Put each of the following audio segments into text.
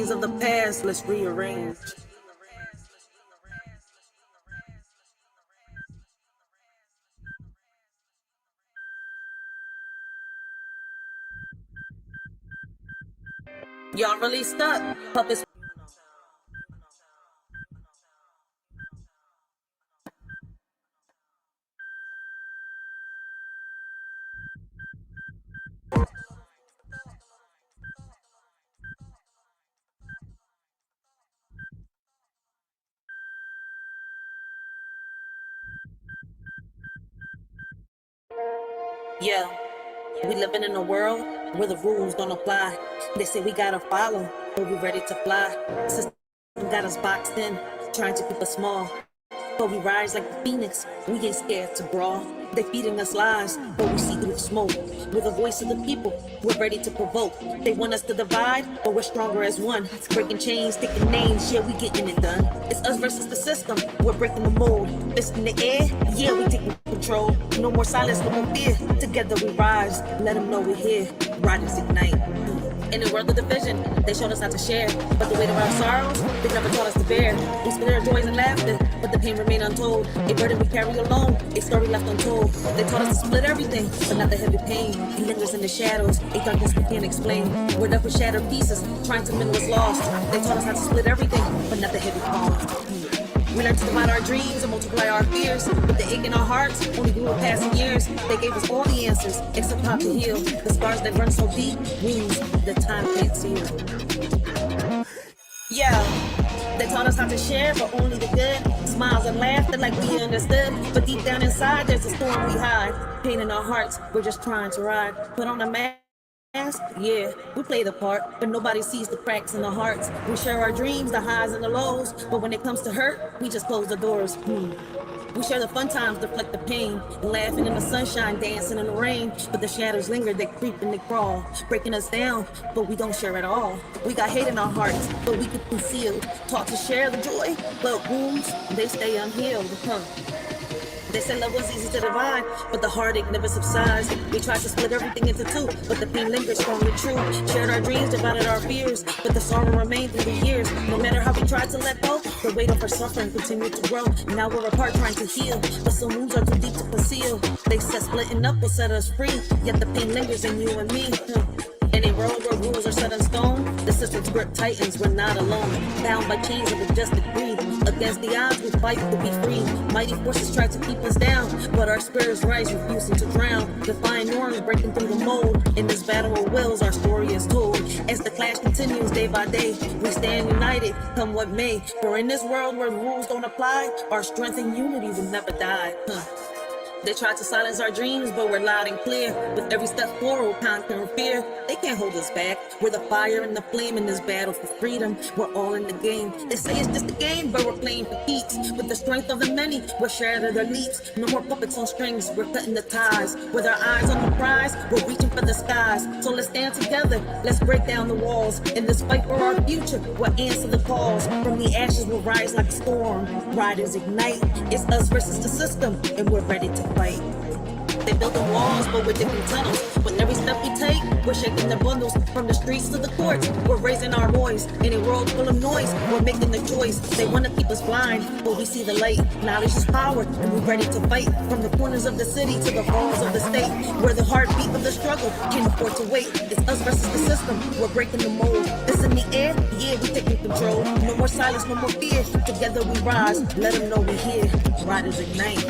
of the past, let's rearrange. Y'all really stuck, puppets. Yeah, we living in a world where the rules don't apply. They say we gotta follow, but we ready to fly. System got us boxed in, trying to keep us small. But we rise like the phoenix, we ain't scared to brawl. They feeding us lies, but we see through the smoke. We're the voice of the people, we're ready to provoke. They want us to divide, but we're stronger as one. Breaking chains, taking names, yeah, we getting it done. It's us versus the system, we're breaking the mold. Fist in the air, yeah, we taking control. No more silence, no more fear. Together we rise, let them know we're here. Riders ignite. In the world of division, they showed us how to share. But the weight of our sorrows, they never taught us to bear. We split our joys and laughter, but the pain remained untold. A burden we carry alone, a story left untold. They taught us to split everything, but not the heavy pain. It lingers in the shadows, a darkness we can't explain. We're left with shattered pieces, trying to mend what's lost. They taught us how to split everything, but not the heavy cost. We learned to divide our dreams and multiply our fears. But the ache in our hearts only grew with passing years. They gave us all the answers, except how to heal. The scars that run so deep, wounds that time can't seal. Yeah, they taught us how to share, but only the good. Smiles and laughter like we understood. But deep down inside, there's a storm we hide. Pain in our hearts, we're just trying to ride. Put on a mask. Yeah, we play the part, but nobody sees the cracks in the hearts. We share our dreams, the highs and the lows, but when it comes to hurt, we just close the doors. We share the fun times, deflect the pain, laughing in the sunshine, dancing in the rain. But the shadows linger, they creep and they crawl, breaking us down, but we don't share it all. We got hate in our hearts, but we keep concealed. Taught to share the joy, but wounds, they stay unhealed. They said love was easy to divide, but the heartache never subsides. We tried to split everything into two, but the pain lingers strong and true. Shared our dreams, divided our fears, but the sorrow remained through the years. No matter how we tried to let go, the weight of our suffering continued to grow. Now we're apart trying to heal, but some wounds are too deep to conceal. They said splitting up will set us free, yet the pain lingers in you and me. In a world where rules are set in stone, the system's grip tightens, we're not alone. Bound by chains of adjusted greed, against the odds we fight to be free. Mighty forces try to keep us down, but our spirits rise, refusing to drown. Defying norms, breaking through the mold. In this battle of wills, our story is told. As the clash continues day by day, we stand united, come what may. For in this world where rules don't apply, our strength and unity will never die. They tried to silence our dreams, but we're loud and clear. With every step forward, conquering fear. They can't hold us back. We're the fire and the flame in this battle for freedom. We're all in the game. They say it's just a game, but we're playing for keeps. With the strength of the many, we're sharing their leaps. No more puppets on strings, we're cutting the ties. With our eyes on the prize, we're reaching for the skies. So let's stand together, let's break down the walls. In this fight for our future, we'll answer the calls. From the ashes, we'll rise like a storm. Riders ignite, it's us versus the system, and we're ready to fight. They building walls, but we're digging tunnels. With every step we take, we're shaking the bundles. From the streets to the courts, we're raising our voice. In a world full of noise, we're making the choice. They want to keep us blind, but we see the light. Knowledge is power, and we're ready to fight. From the corners of the city to the halls of the state, where the heartbeat of the struggle can't afford to wait. It's us versus the system, we're breaking the mold. It's in the air, yeah, we're taking control. No more silence, no more fear. Together we rise, let them know we're here. Riders ignite.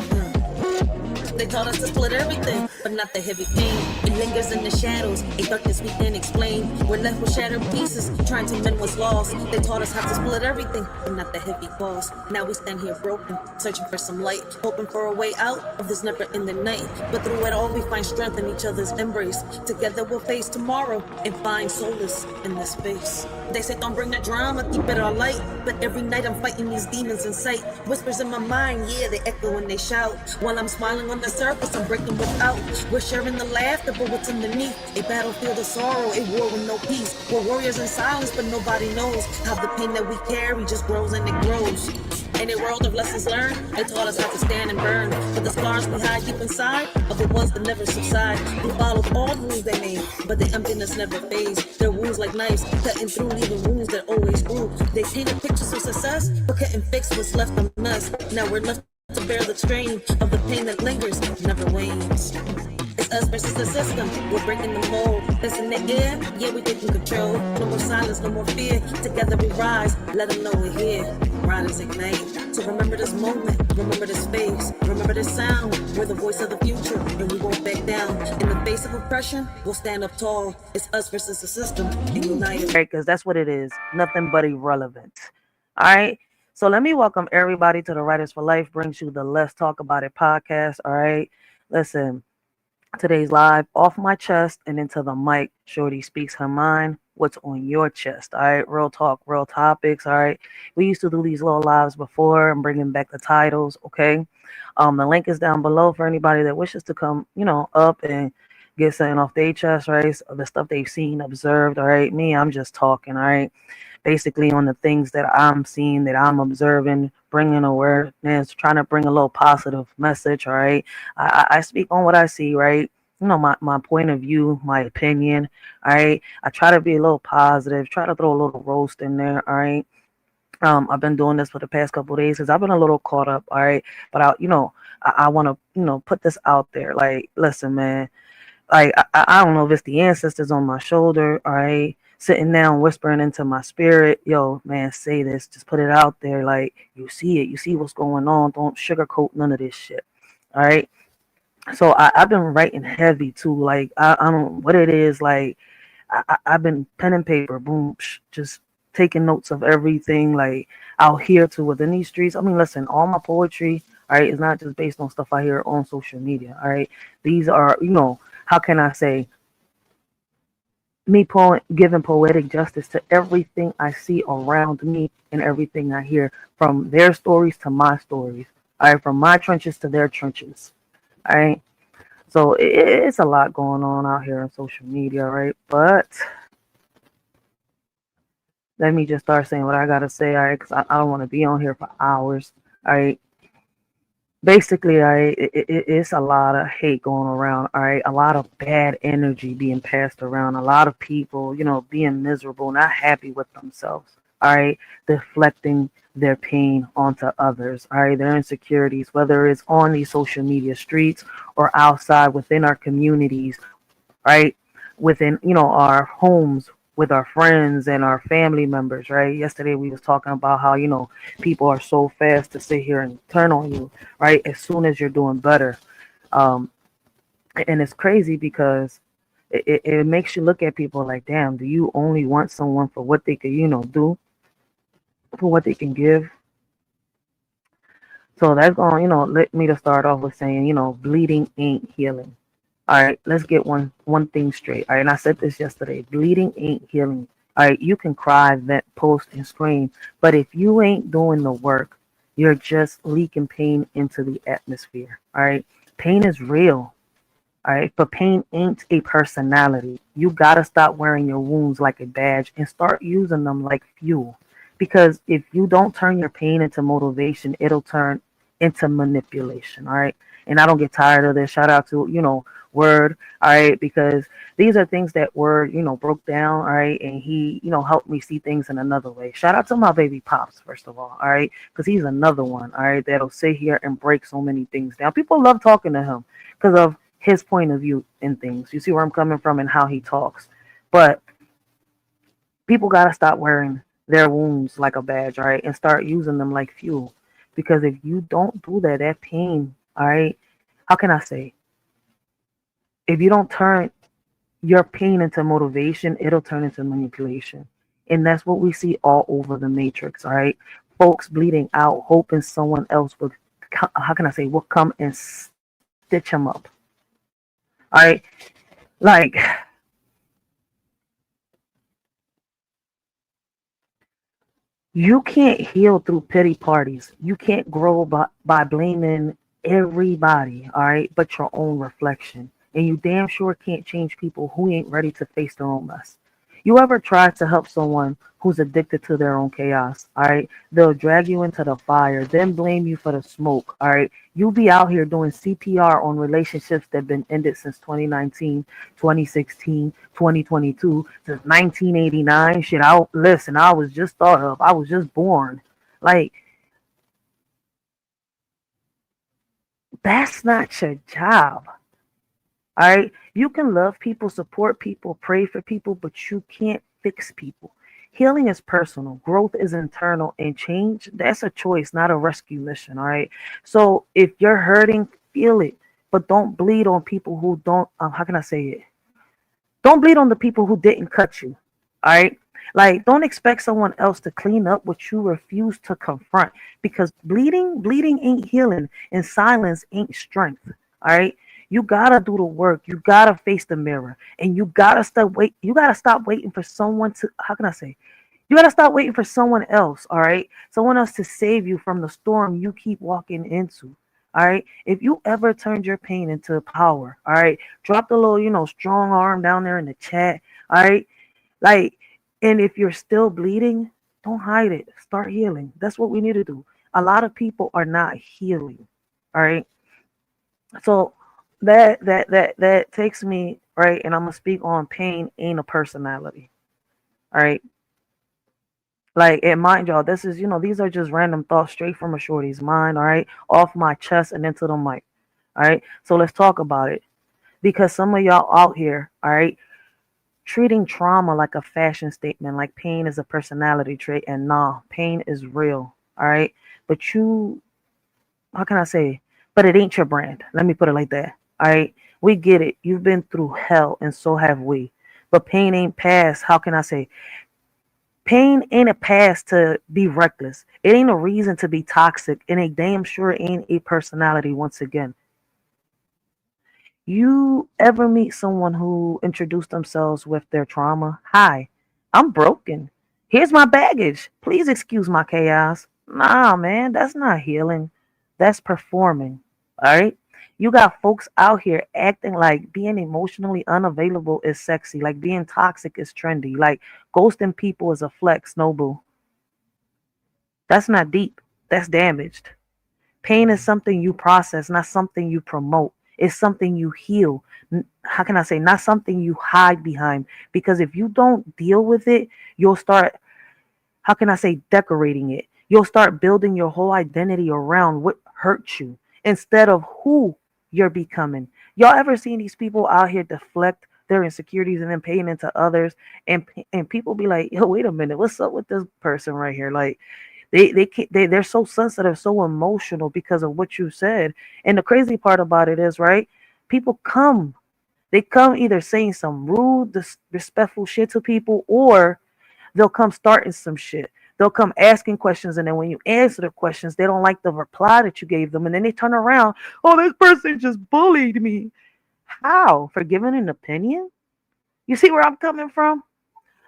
They taught us to split everything, but not the heavy pain. It lingers in the shadows, a darkness we can't explain. We're left with shattered pieces, trying to mend what's lost. They taught us how to split everything, but not the heavy cost. Now we stand here broken, searching for some light, hoping for a way out of this never-ending night. But through it all, we find strength in each other's embrace. Together we'll face tomorrow and find solace in this space. They say don't bring the drama, keep it all light. But every night I'm fighting these demons in sight. Whispers in my mind, yeah, they echo when they shout. While I'm smiling on the surface, I'm breaking without. We're sharing the laughter, but what's underneath? A battlefield of sorrow, a war with no peace. We're warriors in silence, but nobody knows how the pain that we carry just grows and it grows. In a world of lessons learned, they taught us how to stand and burn. But the scars we hide deep inside are the ones that never subside. We followed all the rules they made, but the emptiness never fades. Their wounds like knives, cutting through, leaving wounds that always grew. They painted pictures of success, but couldn't fix what's left on us. Now we're left to bear the strain of the pain that lingers, never wanes. It's us versus the system, we're breaking the mold. That's in the air, yeah, we taking control. No more silence, no more fear. Together we rise, let them know we're here. Riders ignite. So remember this moment, remember this space, remember this sound. We're the voice of the future, and we won't back down. In the face of oppression, we'll stand up tall. It's us versus the system, and united. Right, because that's what it is. Nothing but irrelevant. All right. So let me welcome everybody to the Writers for Life brings you the Let's Talk About It podcast. All right. Listen, today's live off my chest and into the mic. Shorty speaks her mind. What's on your chest? All right. Real talk, real topics. All right. We used to do these little lives before. I'm bringing back the titles. Okay. The link is down below for anybody that wishes to come, up and get something off their chest, right? So the stuff they've seen, observed. All right. Me, I'm just talking. All right. Basically on the things that I'm seeing, that I'm observing, bringing awareness, trying to bring a little positive message, all right? I speak on what I see, right? My point of view, my opinion, all right? I try to be a little positive, try to throw a little roast in there, all right? I've been doing this for the past couple of days because I've been a little caught up, all right? But I want to, put this out there. Like, listen, man, like, I don't know if it's the ancestors on my shoulder, all right? Sitting down, whispering into my spirit, yo, man, say this, just put it out there. Like, you see it, you see what's going on. Don't sugarcoat none of this shit. All right. So I've been writing heavy too. Like, I don't know what it is. Like, I've been pen and paper, boom, just taking notes of everything, like, out here too within these streets. I mean, listen, all my poetry, all right, is not just based on stuff I hear on social media. All right. These are, how can I say, me giving poetic justice to everything I see around me and everything I hear, from their stories to my stories, all right, from my trenches to their trenches, all right. So it's a lot going on out here on social media, right? But let me just start saying what I gotta say, all right, because I don't want to be on here for hours, all right. Basically, it's a lot of hate going around, all right? A lot of bad energy being passed around. A lot of people, being miserable, not happy with themselves, all right? Deflecting their pain onto others, all right? Their insecurities, whether it's on these social media streets or outside within our communities, right? Within, our homes, with our friends and our family members, right? Yesterday we was talking about how, people are so fast to sit here and turn on you, right? As soon as you're doing better. And it's crazy because it makes you look at people like, damn, do you only want someone for what they can, do, for what they can give? So that's going, let me to start off with saying, bleeding ain't healing. All right, let's get one thing straight. All right, and I said this yesterday. Bleeding ain't healing. All right, you can cry, vent, post, and scream, but if you ain't doing the work, you're just leaking pain into the atmosphere. All right, pain is real. All right, but pain ain't a personality. You gotta stop wearing your wounds like a badge and start using them like fuel. Because if you don't turn your pain into motivation, it'll turn into manipulation. All right, and I don't get tired of this. Shout out to Word, all right, because these are things that Word, broke down, all right, and he, helped me see things in another way. Shout out to my baby Pops, first of all right, because he's another one, all right, that'll sit here and break so many things down. People love talking to him because of his point of view in things. You see where I'm coming from and how he talks. But people got to stop wearing their wounds like a badge, all right, and start using them like fuel. Because if you don't do that, that pain, all right, how can I say, if you don't turn your pain into motivation, it'll turn into manipulation. And that's what we see all over the matrix, all right? Folks bleeding out, hoping someone else will, how can I say, will come and stitch them up. All right? Like, you can't heal through pity parties. You can't grow by blaming everybody, all right, but your own reflection. And you damn sure can't change people who ain't ready to face their own mess. You ever try to help someone who's addicted to their own chaos? All right. They'll drag you into the fire, then blame you for the smoke. All right. You'll be out here doing CPR on relationships that have been ended since 2019, 2016, 2022, since 1989. Shit, listen, I was just thought of. I was just born. Like, that's not your job. All right. You can love people, support people, pray for people, but you can't fix people. Healing is personal, growth is internal, and change, that's a choice, not a rescue mission. All right. So if you're hurting, feel it, but don't bleed on people who don't, how can I say it? Don't bleed on the people who didn't cut you. All right. Like, don't expect someone else to clean up what you refuse to confront, because bleeding ain't healing, and silence ain't strength. All right. You gotta do the work. You gotta face the mirror, and you gotta stop waiting for someone to. How can I say? You gotta stop waiting for someone else. All right. Someone else to save you from the storm you keep walking into. All right. If you ever turned your pain into power, all right, drop the little, strong arm down there in the chat. All right. Like, and if you're still bleeding, don't hide it. Start healing. That's what we need to do. A lot of people are not healing. All right. So that takes me right, and I'm gonna speak on pain ain't a personality. All right. Like, and mind y'all, this is, these are just random thoughts straight from a shorty's mind, all right, off my chest and into the mic. All right. So let's talk about it. Because some of y'all out here, all right, treating trauma like a fashion statement, like pain is a personality trait, and nah, pain is real. All right. But how can I say? But it ain't your brand. Let me put it like that. All right. We get it. You've been through hell, and so have we. But pain ain't past. How can I say? Pain ain't a pass to be reckless. It ain't a reason to be toxic, and a damn sure ain't a personality once again. You ever meet someone who introduced themselves with their trauma? Hi, I'm broken. Here's my baggage. Please excuse my chaos. Nah, man, that's not healing. That's performing. All right? You got folks out here acting like being emotionally unavailable is sexy, like being toxic is trendy, like ghosting people is a flex. No, boo. That's not deep. That's damaged. Pain is something you process, not something you promote. It's something you heal. How can I say? Not something you hide behind. Because if you don't deal with it, you'll start, how can I say, decorating it. You'll start building your whole identity around what hurts you instead of who you're becoming. Y'all ever seen these people out here deflect their insecurities and then pain into others, and people be like, yo, wait a minute, what's up with this person right here? Like, they're so sensitive, so emotional because of what you said. And the crazy part about it is, right, people they come either saying some rude, disrespectful shit to people, or they'll come starting some shit. They'll come asking questions, and then when you answer the questions, they don't like the reply that you gave them, and then they turn around, oh, this person just bullied me. How? For giving an opinion? You see where I'm coming from?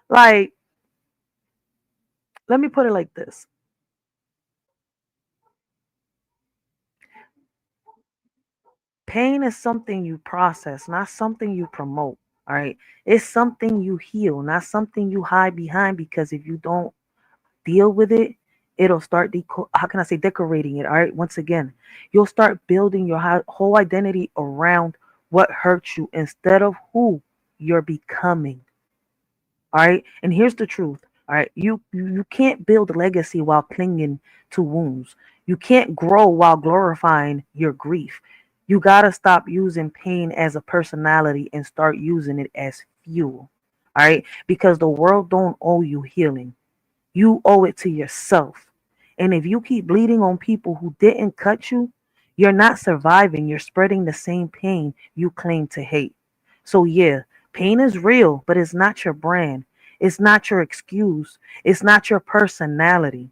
Like, let me put it like this. Pain is something you process, not something you promote. All right. It's something you heal, not something you hide behind, because if you don't deal with it, it'll start, how can I say, decorating it. All right. Once again, you'll start building your whole identity around what hurts you instead of who you're becoming. All right. And here's the truth. All right. You can't build legacy while clinging to wounds. You can't grow while glorifying your grief. You got to stop using pain as a personality and start using it as fuel. All right. Because the world don't owe you healing. You owe it to yourself. And if you keep bleeding on people who didn't cut you, you're not surviving. You're spreading the same pain you claim to hate. So, yeah, pain is real, but it's not your brand. It's not your excuse. It's not your personality.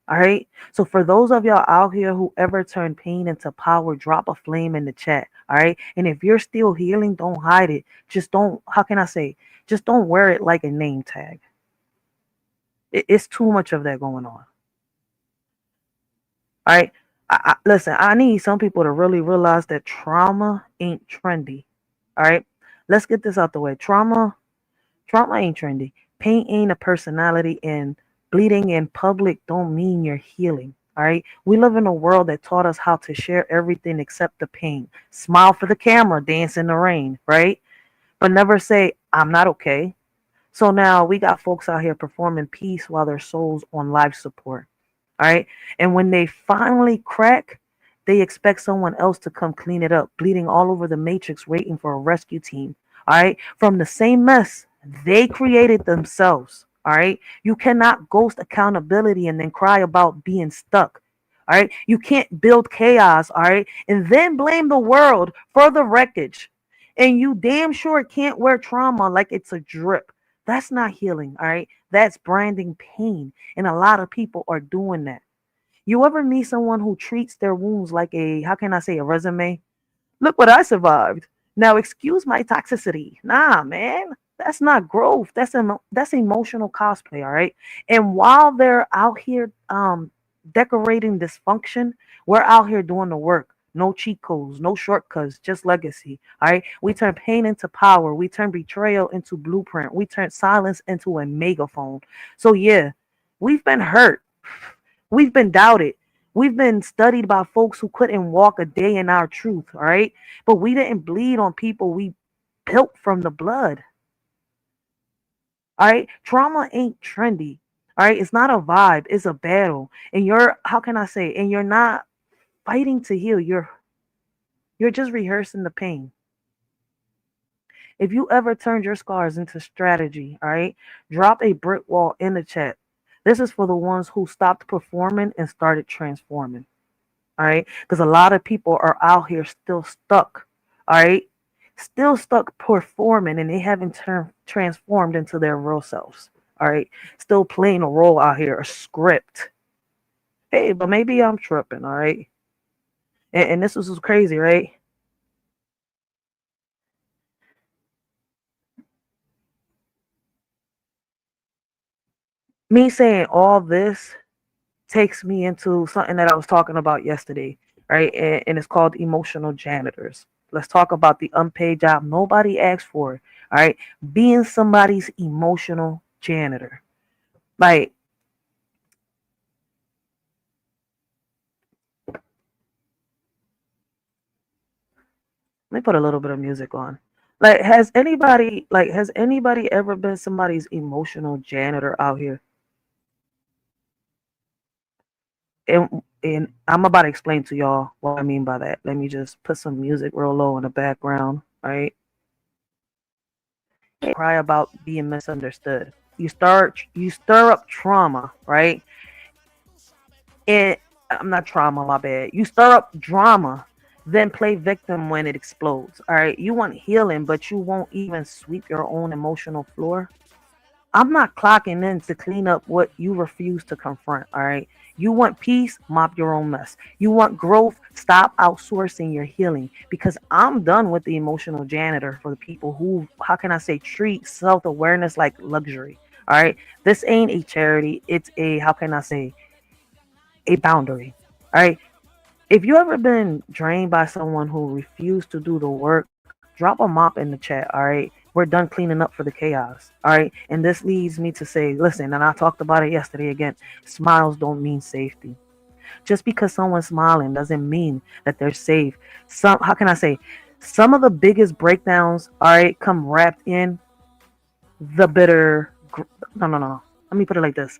All right. So, for those of y'all out here who ever turn pain into power, drop a flame in the chat. All right. And if you're still healing, don't hide it. Just don't, how can I say, just don't wear it like a name tag. It's too much of that going on. All right. Listen, I need some people to really realize that trauma ain't trendy. All right. Let's get this out the way. Trauma Trauma ain't trendy. Pain ain't a personality, and bleeding in public don't mean you're healing. All right. We live in a world that taught us how to share everything except the pain. Smile for the camera, dance in the rain, right? But never say, I'm not okay. So now we got folks out here performing peace while their souls on life support. All right. And when they finally crack, they expect someone else to come clean it up, bleeding all over the matrix, waiting for a rescue team. All right. From the same mess they created themselves. All right. You cannot ghost accountability and then cry about being stuck. All right. You can't build chaos. All right. And then blame the world for the wreckage. And you damn sure can't wear trauma like it's a drip. That's not healing. All right. That's branding pain. And a lot of people are doing that. You ever meet someone who treats their wounds like a, how can I say, a resume? Look what I survived. Now excuse my toxicity. Nah, man. That's not growth. That's emotional cosplay, all right? And while they're out here decorating dysfunction, we're out here doing the work. No cheat codes, no shortcuts, just legacy. All right. We turn pain into power. We turn betrayal into blueprint. We turn silence into a megaphone. So yeah, we've been hurt. We've been doubted. We've been studied by folks who couldn't walk a day in our truth, all right? But we didn't bleed on people we built from the blood, all right? Trauma ain't trendy, all right? It's not a vibe, it's a battle. And you're, how can I say, and you're not fighting to heal, you're just rehearsing the pain. If you ever turned your scars into strategy, all right, drop a brick wall in the chat. This is for the ones who stopped performing and started transforming. All right. Because a lot of people are out here still stuck. All right. Still stuck performing and they haven't transformed into their real selves. All right. Still playing a role out here, a script. Hey, but maybe I'm tripping. All right. And this was crazy, right? Me saying all this takes me into something that I was talking about yesterday, right? And it's called emotional janitors. Let's talk about the unpaid job nobody asked for, all right? Being somebody's emotional janitor. Like, let me put a little bit of music on. Has anybody ever been somebody's emotional janitor out here? And I'm about to explain to y'all what I mean by that. Let me just put some music real low in the background, right? Cry about being misunderstood. You stir up trauma, right? And I'm not trauma, my bad. You stir up drama, then play victim when it explodes. All right. You want healing, but you won't even sweep your own emotional floor. I'm not clocking in to clean up what you refuse to confront. All right. You want peace, mop your own mess. You want growth, stop outsourcing your healing because I'm done with the emotional janitor for the people who, how can I say, treat self awareness like luxury. All right. This ain't a charity. It's a, how can I say, a boundary. All right. If you ever been drained by someone who refused to do the work, drop a mop in the chat. All right. We're done cleaning up for the chaos. All right. And this leads me to say, listen, and I talked about it yesterday again. Smiles don't mean safety. Just because someone's smiling doesn't mean that they're safe. How can I say, some of the biggest breakdowns, all right, come wrapped in the bitter. No, no, no. Let me put it like this.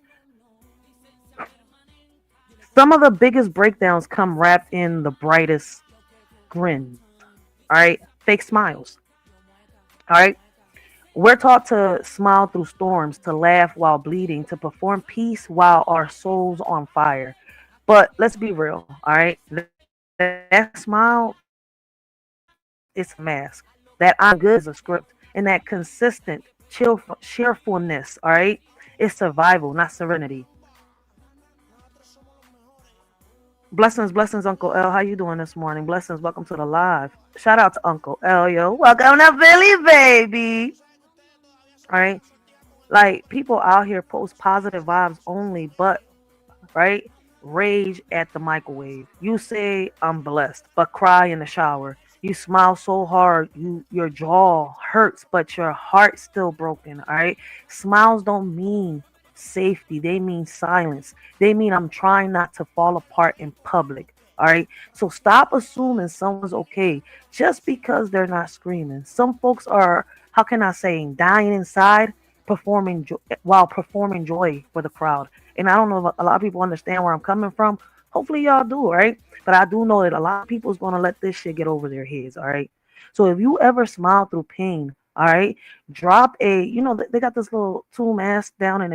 Some of the biggest breakdowns come wrapped in the brightest grin. All right. Fake smiles. All right. We're taught to smile through storms, to laugh while bleeding, to perform peace while our souls on fire. But let's be real, all right? That smile is a mask. That I'm good is a script. And that consistent cheerfulness, all right, is survival, not serenity. Blessings, blessings, Uncle L. How you doing this morning? Blessings, welcome to the live. Shout out to Uncle L, yo. Welcome to Philly, baby. All right. Like people out here post positive vibes only, but right, rage at the microwave. You say I'm blessed, but cry in the shower. You smile so hard, your jaw hurts, but your heart's still broken. All right. Smiles don't mean safety, they mean silence. They mean I'm trying not to fall apart in public. All right. So stop assuming someone's okay just because they're not screaming. Some folks are, how can I say, dying inside, while performing joy for the crowd. And I don't know if a lot of people understand where I'm coming from. Hopefully y'all do, right? But I do know that a lot of people is going to let this shit get over their heads, all right? So if you ever smile through pain, all right, drop a, they got this little tool mask down in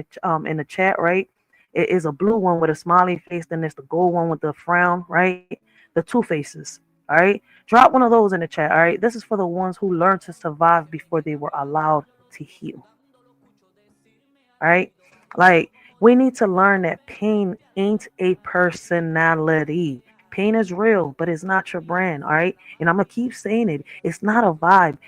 the chat, right? It is a blue one with a smiley face, then there's the gold one with the frown, right? The two faces, all right? Drop one of those in the chat, all right? This is for the ones who learned to survive before they were allowed to heal, all right? Like, we need to learn that pain ain't a personality. Pain is real, but it's not your brand, all right? And I'm going to keep saying it. It's not a vibe.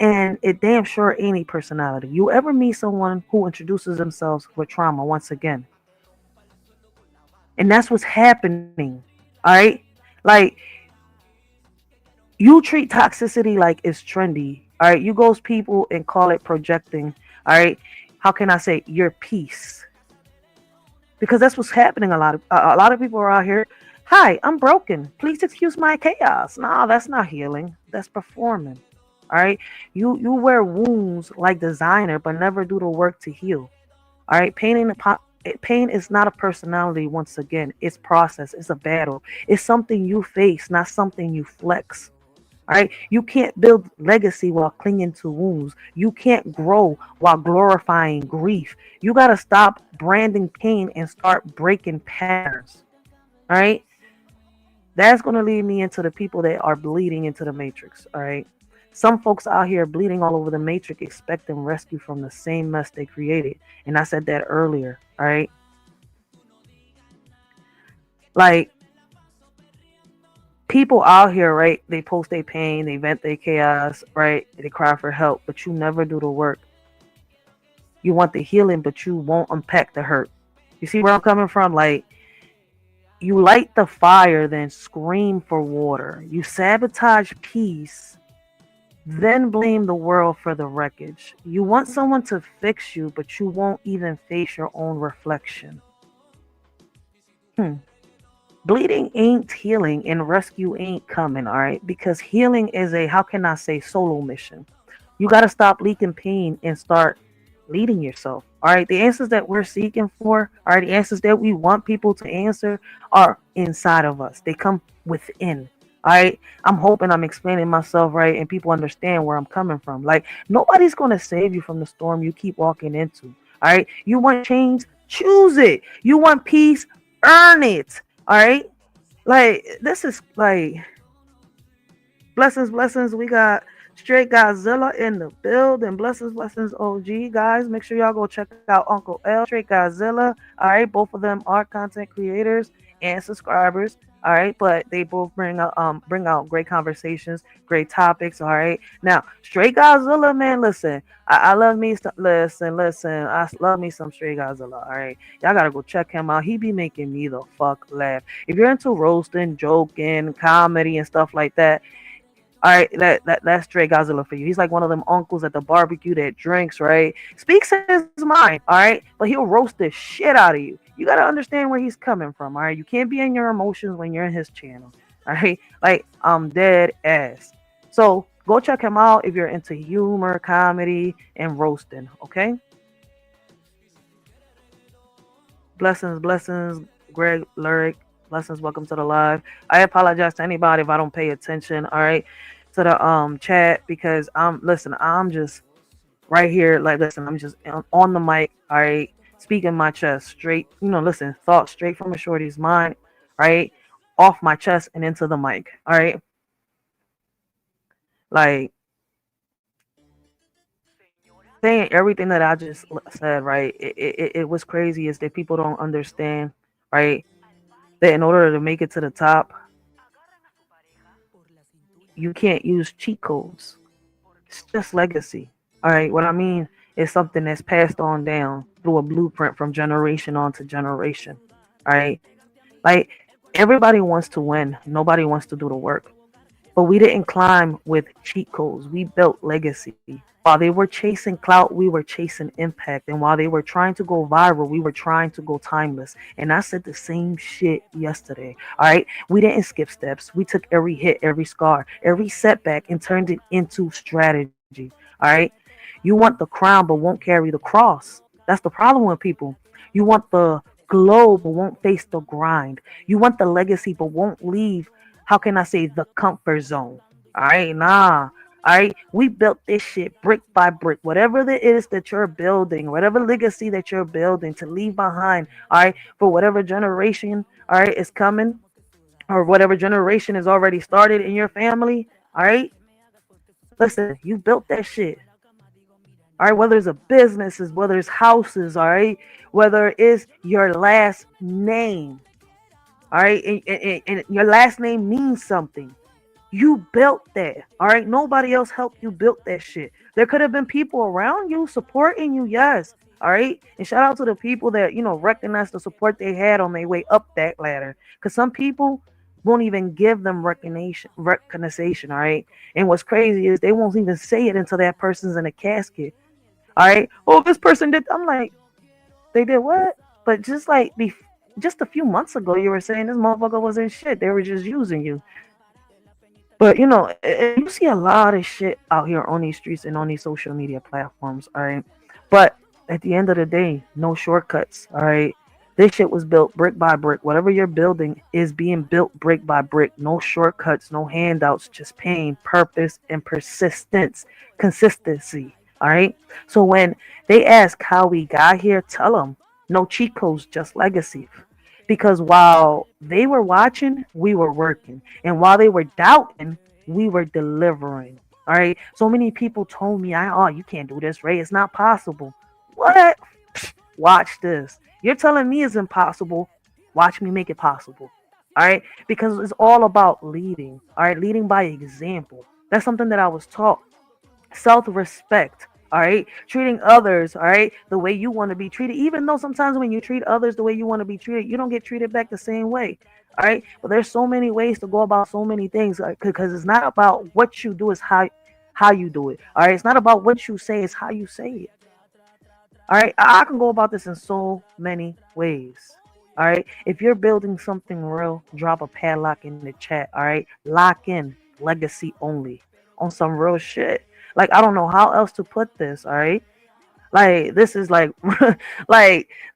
And it damn sure ain't a personality. You ever meet someone who introduces themselves with trauma once again? And that's what's happening, all right? Like, you treat toxicity like it's trendy, all right? You ghost people and call it projecting, all right? How can I say your peace? Because that's what's happening. A lot of people are out here. Hi, I'm broken. Please excuse my chaos. No, that's not healing. That's performing. All right. You wear wounds like designer, but never do the work to heal. All right. Pain is not a personality. Once again, it's process. It's a battle. It's something you face, not something you flex. All right. You can't build legacy while clinging to wounds. You can't grow while glorifying grief. You got to stop branding pain and start breaking patterns. All right. That's going to lead me into the people that are bleeding into the matrix. All right. Some folks out here bleeding all over the matrix, expecting rescue from the same mess they created. And I said that earlier. All right. Like, people out here, right? They post their pain, they vent their chaos, right? They cry for help, but you never do the work. You want the healing, but you won't unpack the hurt. You see where I'm coming from? Like, you light the fire, then scream for water. You sabotage peace, then blame the world for the wreckage. You want someone to fix you, but you won't even face your own reflection. Bleeding ain't healing and rescue ain't coming, all right? Because healing is a, how can I say, solo mission. You got to stop leaking pain and start leading yourself, all right? The answers that we're seeking for, all right, the answers that we want people to answer are inside of us. They come within, all right? I'm hoping I'm explaining myself right and people understand where I'm coming from. Like, nobody's going to save you from the storm you keep walking into, all right? You want change? Choose it. You want peace? Earn it. All right, like, this is like blessings. We got straight Godzilla in the building. Blessings. OG guys, make sure y'all go check out Uncle L, straight Godzilla. All right, both of them are content creators and subscribers. All right, but they both bring out great conversations, great topics. All right, now straight Godzilla, man, listen, I love me some, listen, I love me some straight Godzilla. All right, y'all gotta go check him out. He be making me the fuck laugh. If you're into roasting, joking, comedy, and stuff like that, all right, that's straight Godzilla for you. He's like one of them uncles at the barbecue that drinks, right? Speaks his mind, all right, but he'll roast the shit out of you. You gotta understand where he's coming from, all right? You can't be in your emotions when you're in his channel, all right? Like, I'm dead ass. So go check him out if you're into humor, comedy, and roasting, okay? Blessings, Greg Lyric. Blessings, welcome to the live. I apologize to anybody if I don't pay attention, all right, to the chat, because I'm just right here, like, listen, I'm just on the mic, all right, speaking my chest straight, listen, thoughts straight from a shorty's mind, right, off my chest and into the mic, all right, like, saying everything that I just said, right, it was crazy is that people don't understand, right, that in order to make it to the top, you can't use cheat codes. It's just legacy. All right. What I mean is something that's passed on down through a blueprint from generation on to generation. All right. Like, everybody wants to win. Nobody wants to do the work. But we didn't climb with cheat codes. We built legacy. While they were chasing clout, we were chasing impact. And while they were trying to go viral, we were trying to go timeless. And I said the same shit yesterday. All right. We didn't skip steps. We took every hit, every scar, every setback and turned it into strategy. All right. You want the crown, but won't carry the cross. That's the problem with people. You want the glow, but won't face the grind. You want the legacy, but won't leave, how can I say, the comfort zone. All right. Nah. All right, we built this shit brick by brick. Whatever it is that you're building, whatever legacy that you're building to leave behind, all right, for whatever generation, all right, is coming, or whatever generation is already started in your family, all right. Listen, you built that shit, all right. Whether it's a businesses, whether it's houses, all right, whether it's your last name, all right, and your last name means something. You built that. All right. Nobody else helped you build that shit. There could have been people around you supporting you. Yes. All right. And shout out to the people that, recognize the support they had on their way up that ladder. Because some people won't even give them recognition. All right. And what's crazy is they won't even say it until that person's in a casket. All right. Oh, this person did. I'm like, they did what? But just like just a few months ago, you were saying this motherfucker wasn't shit. They were just using you. But you see a lot of shit out here on these streets and on these social media platforms, all right? But at the end of the day, no shortcuts, all right? This shit was built brick by brick. Whatever you're building is being built brick by brick. No shortcuts, no handouts, just pain, purpose, and persistence, consistency, all right? So when they ask how we got here, tell them no cheat codes, just legacy. Because while they were watching, we were working. And while they were doubting, we were delivering. All right. So many people told me, you can't do this, Ray. It's not possible. What? Watch this. You're telling me it's impossible. Watch me make it possible. All right. Because it's all about leading. All right. Leading by example. That's something that I was taught. Self-respect. All right, treating others, all right, the way you want to be treated, even though sometimes when you treat others the way you want to be treated, you don't get treated back the same way. All right, but there's so many ways to go about so many things, because it's not about what you do, it's how you do it. All right, it's not about what you say, it's how you say it. All right, I can go about this in so many ways. All right, if you're building something real, drop a padlock in the chat. All right, lock in legacy only on some real shit. Like, I don't know how else to put this, all right? Like, this is like,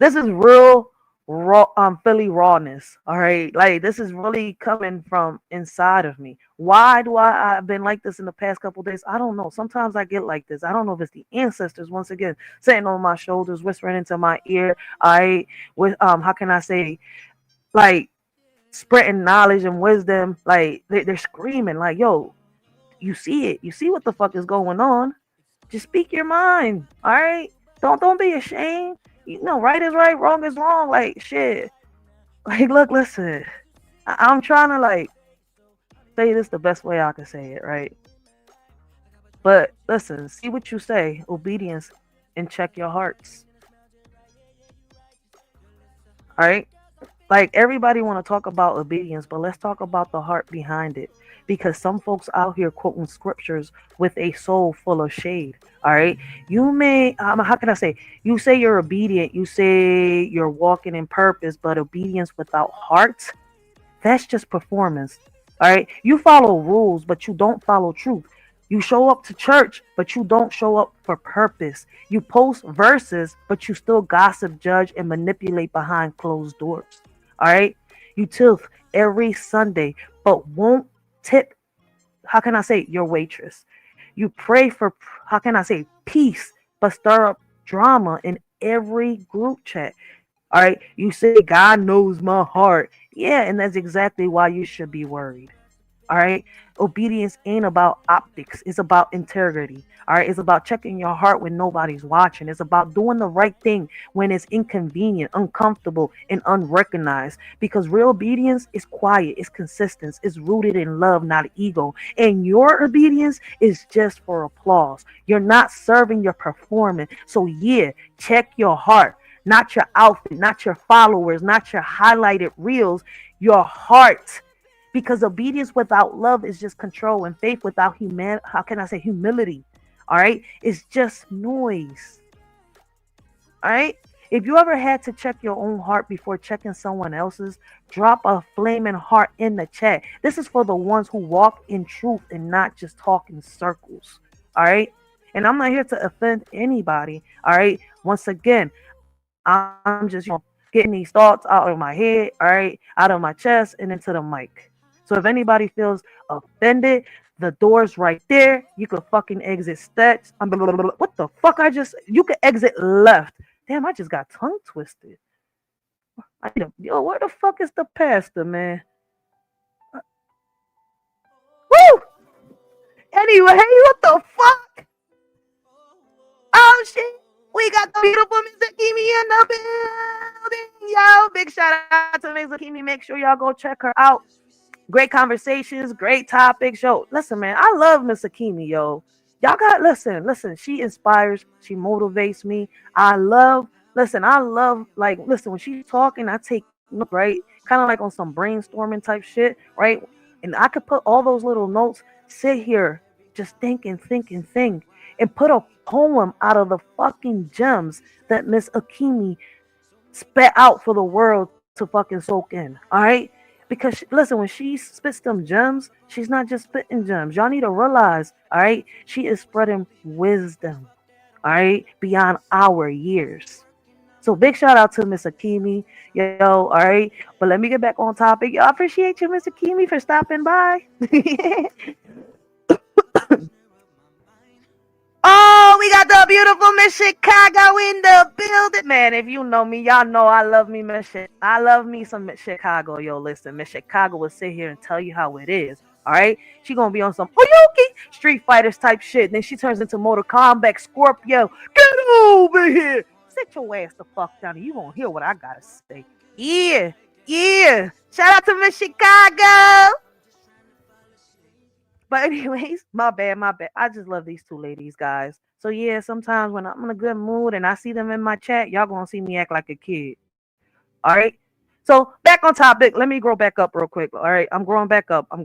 this is real raw, Philly rawness, all right? Like, this is really coming from inside of me. Why do I've been like this in the past couple of days? I don't know. Sometimes I get like this. I don't know if it's the ancestors, once again, sitting on my shoulders, whispering into my ear, all right? With, how can I say, like, spreading knowledge and wisdom. Like, they're screaming, like, yo, you see it. You see what the fuck is going on. Just speak your mind. All right. Don't be ashamed. Right is right, wrong is wrong. Like, shit. Like, look, listen. I'm trying to like say this the best way I can say it, right? But listen, see what you say. Obedience, and check your hearts. All right. Like, everybody want to talk about obedience, but let's talk about the heart behind it. Because some folks out here quoting scriptures with a soul full of shade. All right. You may, how can I say? You say you're obedient. You say you're walking in purpose, but obedience without heart, that's just performance. All right. You follow rules, but you don't follow truth. You show up to church, but you don't show up for purpose. You post verses, but you still gossip, judge, and manipulate behind closed doors. All right. You tithe every Sunday, but won't tip, how can I say, your waitress. You pray for, how can I say, peace, but stir up drama in every group chat. All right. You say, God knows my heart. Yeah. And that's exactly why you should be worried. All right. Obedience ain't about optics. It's about integrity. All right. It's about checking your heart when nobody's watching. It's about doing the right thing when it's inconvenient, uncomfortable, and unrecognized. Because real obedience is quiet. It's consistent. It's rooted in love, not ego. And your obedience is just for applause. You're not serving your performance. So yeah, check your heart, not your outfit, not your followers, not your highlighted reels, your heart. Because obedience without love is just control, and faith without how can I say humility? All right, it's just noise. All right. If you ever had to check your own heart before checking someone else's, drop a flaming heart in the chat. This is for the ones who walk in truth and not just talk in circles. All right. And I'm not here to offend anybody. All right. Once again, I'm just, getting these thoughts out of my head, all right, out of my chest and into the mic. So if anybody feels offended, the door's right there. You could fucking exit steps. What the fuck? You could exit left. Damn, I just got tongue twisted. Where the fuck is the pastor, man? Woo! Anyway, what the fuck? Oh shit! We got the beautiful Miss Akimi in the building, yo! Big shout out to Miss Akimi. Make sure y'all go check her out. Great conversations, great topics. Yo, listen, man, I love Miss Akimi, yo. Y'all got listen. She inspires, she motivates me. I love when she's talking, I take notes, right? Kind of like on some brainstorming type shit, right? And I could put all those little notes, sit here, just think, and put a poem out of the fucking gems that Miss Akimi spat out for the world to fucking soak in. All right. Because listen, when she spits them gems, she's not just spitting gems. Y'all need to realize, all right, she is spreading wisdom, all right, beyond our years. So big shout out to Miss Akimi, yo, all right. But let me get back on topic. Yo, I appreciate you, Miss Akimi, for stopping by. Oh, we got the beautiful Miss Chicago in the building. Man, if you know me, y'all know I love me, I love me some Miss Chicago. Yo, listen, Miss Chicago will sit here and tell you how it is. All right? She gonna be on some Oyuki Street Fighters type shit. Then she turns into Mortal Kombat Scorpio. Get over here. Sit your ass the fuck down and you gonna hear what I gotta say. Yeah. Shout out to Miss Chicago. But anyways, my bad. I just love these two ladies, guys. So yeah, sometimes when I'm in a good mood and I see them in my chat, y'all gonna see me act like a kid. All right. So back on topic. Let me grow back up real quick. All right. I'm growing back up. All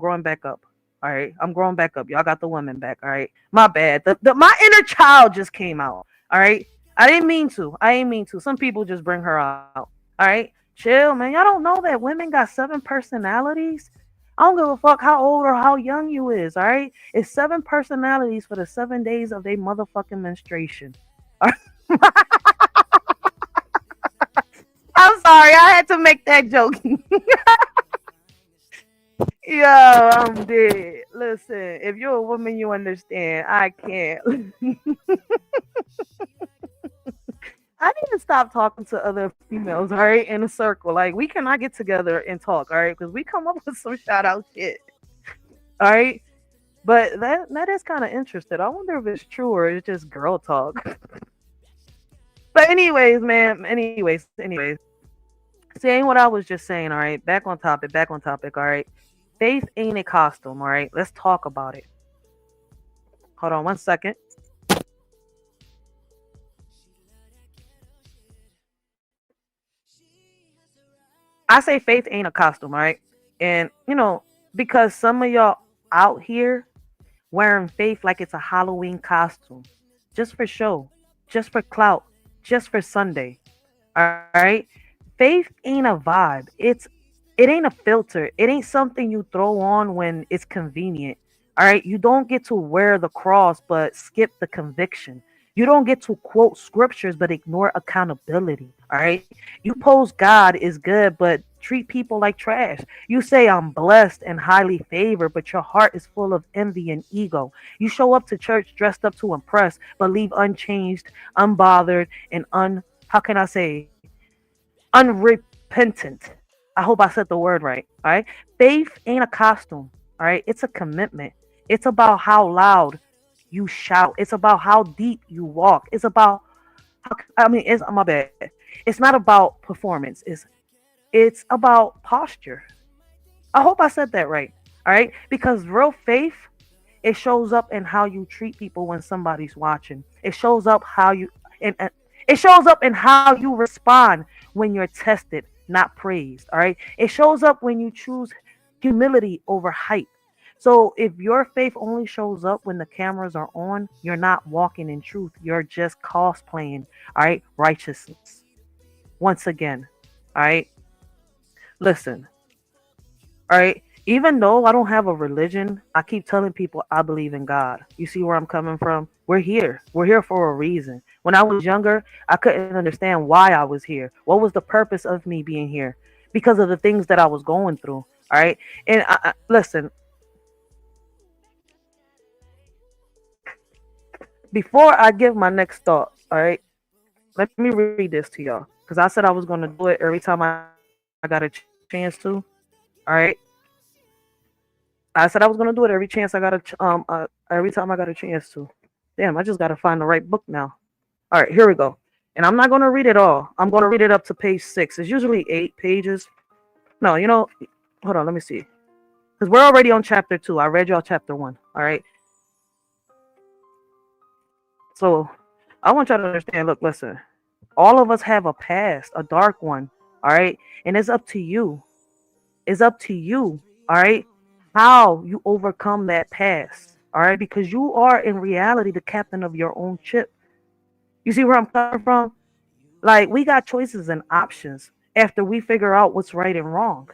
right. I'm growing back up. Y'all got the women back. All right. My bad. My inner child just came out. All right. I didn't mean to. Some people just bring her out. All right. Chill, man. Y'all don't know that women got 7 personalities. I don't give a fuck how old or how young you is, all right? It's 7 personalities for the 7 days of their motherfucking menstruation. I'm sorry, I had to make that joke. Yo, I'm dead. Listen, if you're a woman, you understand. I can't. I need to stop talking to other females, all right, in a circle. Like, we cannot get together and talk, all right, because we come up with some shout out shit, all right? But that is kind of interesting. I wonder if it's true or it's just girl talk. But anyways, man, anyways. Saying what I was just saying, all right, back on topic, all right? Faith ain't a costume, all right? Let's talk about it. Hold on one second. I say faith ain't a costume, right? And, because some of y'all out here wearing faith like it's a Halloween costume, just for show, just for clout, just for Sunday. All right? Faith ain't a vibe. It ain't a filter. It ain't something you throw on when it's convenient. All right? You don't get to wear the cross but skip the conviction. You don't get to quote scriptures but ignore accountability. All right. You post God is good, but treat people like trash. You say I'm blessed and highly favored, but your heart is full of envy and ego. You show up to church dressed up to impress, but leave unchanged, unbothered, and unrepentant. I hope I said the word right. All right. Faith ain't a costume. All right. It's a commitment. It's about how loud you shout. It's about how deep you walk. It's about it's my bad. It's not about performance. It's about posture. I hope I said that right. All right? Because real faith, it shows up in how you treat people when somebody's watching. It shows up it shows up in how you respond when you're tested, not praised. All right? It shows up when you choose Humility over hype. So if your faith only shows up when the cameras are on, you're not walking in truth. You're just cosplaying, all right? Righteousness. Once again, all right? Listen, all right? Even though I don't have a religion, I keep telling people I believe in God. You see where I'm coming from? We're here. We're here for a reason. When I was younger, I couldn't understand why I was here. What was the purpose of me being here? Because of the things that I was going through. All right. And listen, before I give my next thought, all right, let me read this to y'all. Because I said I was going to do it every time I got a chance to. All right. I said I was gonna do it every time I got a chance to. Damn, I just gotta find the right book now. All right, here we go. And I'm not gonna read it all. I'm gonna read it up to page 6. It's usually 8 pages. No, hold on, let me see. Because we're already on chapter 2. I read y'all chapter 1. All right. So I want y'all to understand. Look, listen. All of us have a past, a dark one. All right, and it's up to you. It's up to you. All right, how you overcome that past. All right, because you are in reality the captain of your own ship. You see where I'm coming from? Like, we got choices and options after we figure out what's right and wrong.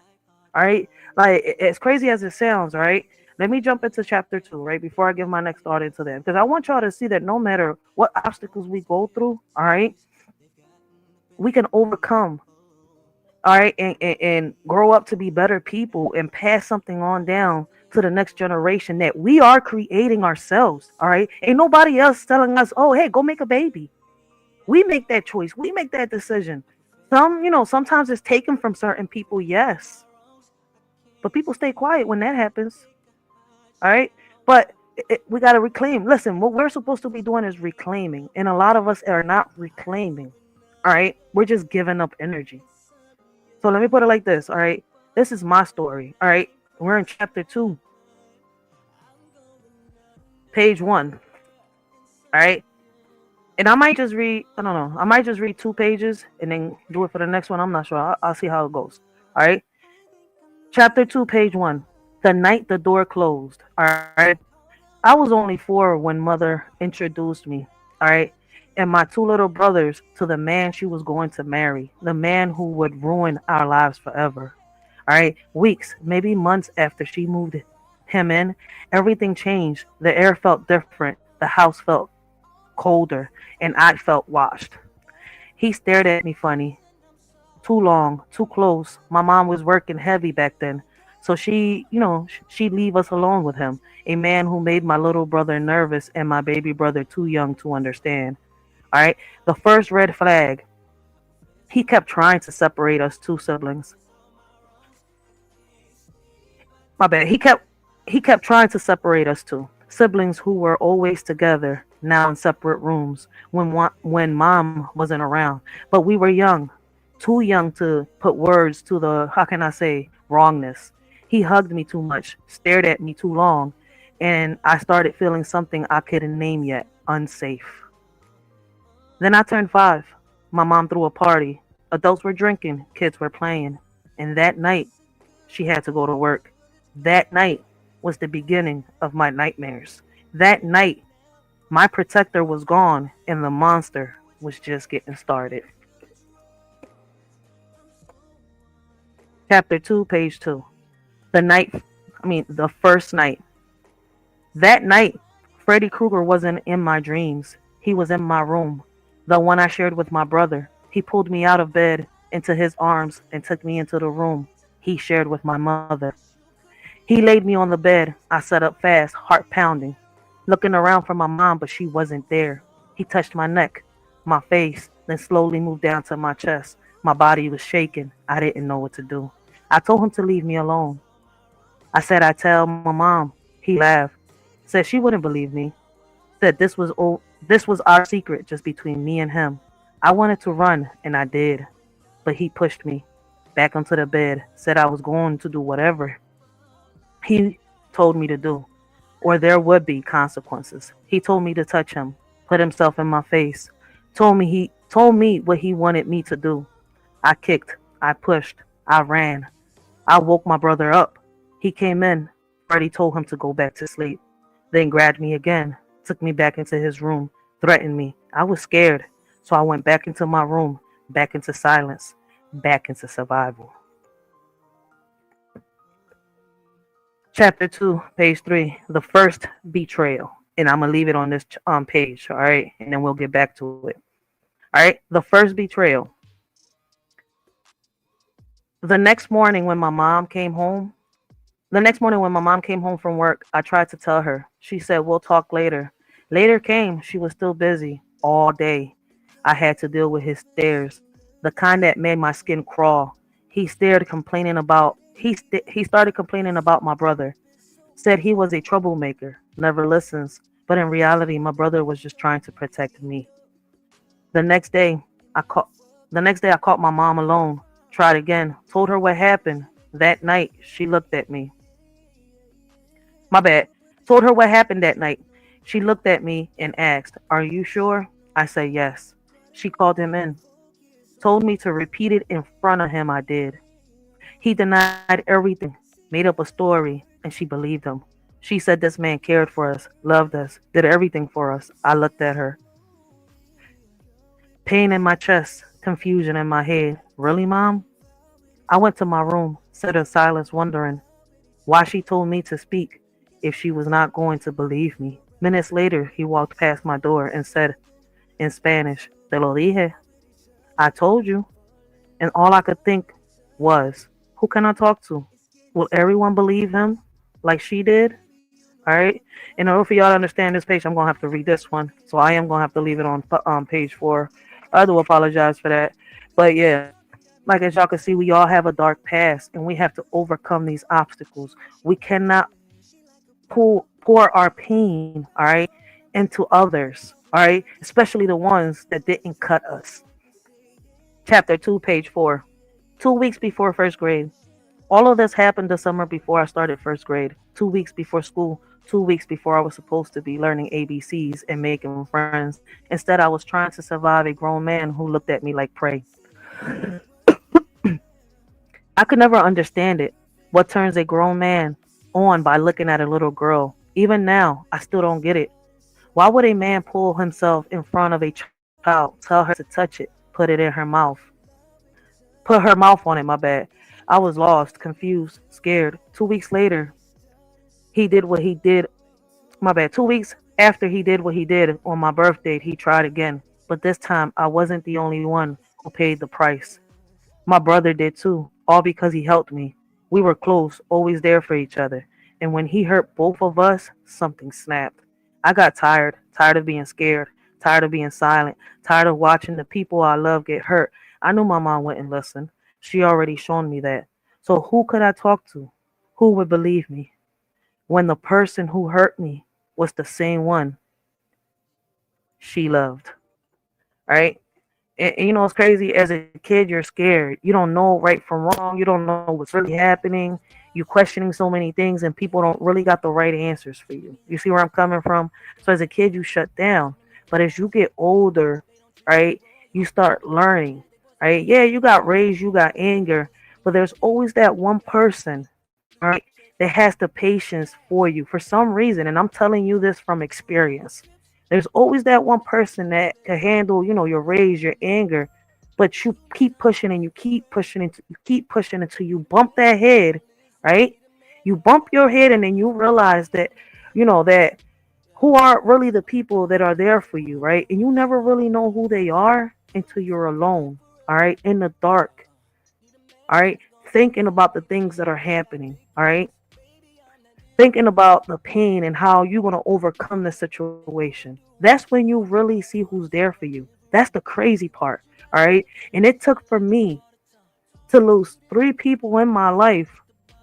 All right, like, as crazy as it sounds, all right, let me jump into chapter 2 right before I give my next thought into that, because I want y'all to see that no matter what obstacles we go through, all right, we can overcome. All right, and grow up to be better people and pass something on down to the next generation that we are creating ourselves. All right, ain't nobody else telling us, oh, hey, go make a baby. We make that choice. We make that decision. Sometimes it's taken from certain people, yes, but people stay quiet when that happens. All right, but we got to reclaim. Listen, what we're supposed to be doing is reclaiming, and a lot of us are not reclaiming. All right, we're just giving up energy. So let me put it like this, all right? This is my story, all right? We're in chapter 2, page 1, all right? And I might just read, I don't know, I might just read 2 pages and then do it for the next one. I'm not sure. I'll see how it goes, all right? Chapter 2, page 1. The night the door closed, all right? I was only 4 when mother introduced me, all right? And my 2 little brothers to the man she was going to marry, the man who would ruin our lives forever. All right, weeks, maybe months after she moved him in, everything changed. The air felt different, the house felt colder, and I felt washed. He stared at me funny, too long, too close. My mom was working heavy back then, so she'd leave us alone with him, a man who made my little brother nervous and my baby brother too young to understand. All right. The first red flag. He kept trying to separate us 2 siblings. My bad. He kept trying to separate us 2 siblings who were always together, now in separate rooms when mom wasn't around. But we were young, too young to put words to the, how can I say, wrongness. He hugged me too much, stared at me too long, and I started feeling something I couldn't name yet, unsafe. Then I turned 5. My mom threw a party. Adults were drinking, kids were playing. And that night, she had to go to work. That night was the beginning of my nightmares. That night, my protector was gone and the monster was just getting started. Chapter 2, page 2. The first night. That night, Freddy Krueger wasn't in my dreams. He was in my room, the one I shared with my brother. He pulled me out of bed into his arms and took me into the room he shared with my mother. He laid me on the bed. I sat up fast, heart pounding, looking around for my mom, but she wasn't there. He touched my neck, my face, then slowly moved down to my chest. My body was shaking. I didn't know what to do. I told him to leave me alone. I said I'd tell my mom. He laughed, said she wouldn't believe me, said this was our secret just between me and him. I wanted to run, and I did, but he pushed me back onto the bed, said I was going to do whatever he told me to do, or there would be consequences. He told me to touch him, put himself in my face, told me what he wanted me to do. I kicked, I pushed, I ran. I woke my brother up. He came in. Freddie told him to go back to sleep, then grabbed me again, took me back into his room, threatened me. I was scared, so I went back into my room, back into silence, back into survival. Chapter 2, page 3, the first betrayal. And I'm going to leave it on this page, all right? And then we'll get back to it. All right, the first betrayal. The next morning when my mom came home, from work, I tried to tell her. She said, "We'll talk later." Later came, she was still busy all day. I had to deal with his stares, the kind that made my skin crawl. He started complaining about my brother. Said he was a troublemaker, never listens, but in reality my brother was just trying to protect me. The next day, I caught I caught my mom alone. Tried again, told her what happened. That night, she looked at me. My bad. Told her what happened that night. She looked at me and asked, "Are you sure?" I said yes. She called him in. Told me to repeat it in front of him. I did. He denied everything, made up a story, and she believed him. She said this man cared for us, loved us, did everything for us. I looked at her. Pain in my chest, confusion in my head. Really, Mom? I went to my room, sat in silence, wondering why she told me to speak if she was not going to believe me. Minutes later, he walked past my door and said in Spanish, "Te lo dije." I told you. And all I could think was, who can I talk to? Will everyone believe him like she did? All right. In order for y'all to understand this page, I'm going to have to read this one. So I am going to have to leave it on page 4. I do apologize for that. But yeah, like as y'all can see, we all have a dark past and we have to overcome these obstacles. We cannot pour our pain, all right, into others, all right, especially the ones that didn't cut us. Chapter 2, page 4. 2 weeks before first grade. All of this happened the summer before I started first grade. 2 weeks before school. 2 weeks before I was supposed to be learning ABCs and making friends. Instead, I was trying to survive a grown man who looked at me like prey. I could never understand it. What turns a grown man on by looking at a little girl? Even now, I still don't get it. Why would a man pull himself in front of a child, tell her to touch it, put it in her mouth? Put her mouth on it, my bad. I was lost, confused, scared. 2 weeks later, he did what he did. My bad. 2 weeks after he did what he did on my birthday, he tried again. But this time, I wasn't the only one who paid the price. My brother did too, all because he helped me. We were close, always there for each other. And when he hurt both of us, something snapped. I got tired of being scared, tired of being silent, tired of watching the people I love get hurt. I knew my mom wouldn't listen. She already shown me that. So who could I talk to? Who would believe me? When the person who hurt me was the same one she loved. Right? And you know, it's crazy. As a kid, you're scared. You don't know right from wrong. You don't know what's really happening. You're questioning so many things, and people don't really got the right answers for you. You see where I'm coming from? So as a kid, you shut down. But as you get older, right, you start learning, right? Yeah, you got rage, you got anger, but there's always that one person, all right, that has the patience for you for some reason. And I'm telling you this from experience. There's always that one person that can handle, you know, your rage, your anger, but you keep pushing and you keep pushing until you bump that head, right? You bump your head and then you realize that, you know, that who aren't really the people that are there for you, right? And you never really know who they are until you're alone, all right, in the dark, all right, thinking about the things that are happening, all right, thinking about the pain and how you're going to overcome the situation. That's when you really see who's there for you. That's the crazy part, all right? And it took for me to lose 3 people in my life,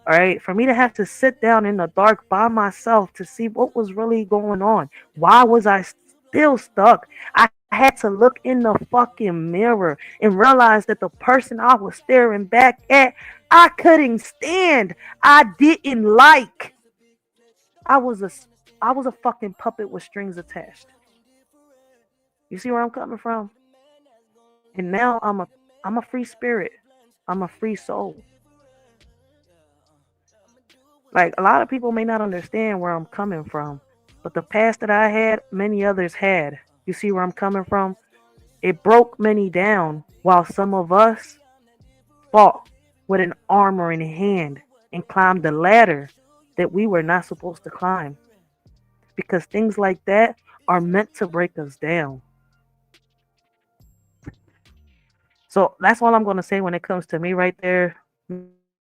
all right, for me to have to sit down in the dark by myself to see what was really going on. Why was I still stuck? I had to look in the fucking mirror and realize that the person I was staring back at, I couldn't stand. I didn't like. I was a I was a fucking puppet with strings attached. You see where I'm coming from? And now I'm a free spirit. I'm a free soul. Like a lot of people may not understand where I'm coming from, but the past that I had, many others had. You see where I'm coming from? It broke many down, while some of us fought with an armor in hand and climbed the ladder that we were not supposed to climb. Because things like that are meant to break us down. So that's all I'm going to say when it comes to me right there.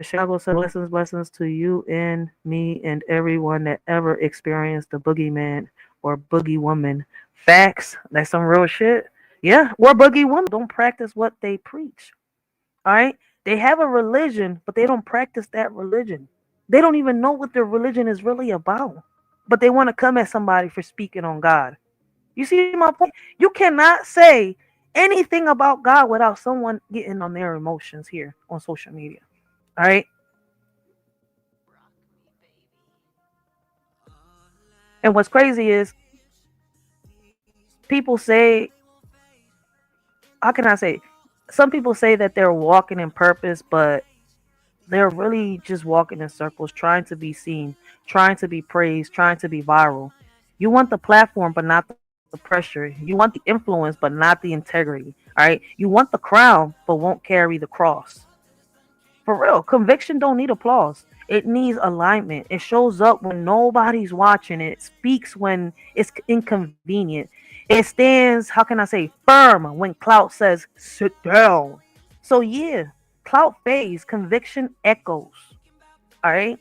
Chicago said blessings to you and me and everyone that ever experienced the boogeyman or boogie woman. Facts. That's some real shit. Yeah, we're boogie women. Don't practice what they preach. All right? They have a religion, but they don't practice that religion. They don't even know what their religion is really about. But they want to come at somebody for speaking on God. You see my point? You cannot say anything about God without someone getting on their emotions here on social media. All right? And what's crazy is people say, how can I say? Some people say that they're walking in purpose, but they're really just walking in circles, trying to be seen, trying to be praised, trying to be viral. You want the platform, but not the pressure. You want the influence, but not the integrity. All right. You want the crown, but won't carry the cross. For real, conviction don't need applause. It needs alignment. It shows up when nobody's watching. It speaks when it's inconvenient. It stands, how can I say, firm when clout says, sit down. So yeah, clout fades, conviction echoes. All right.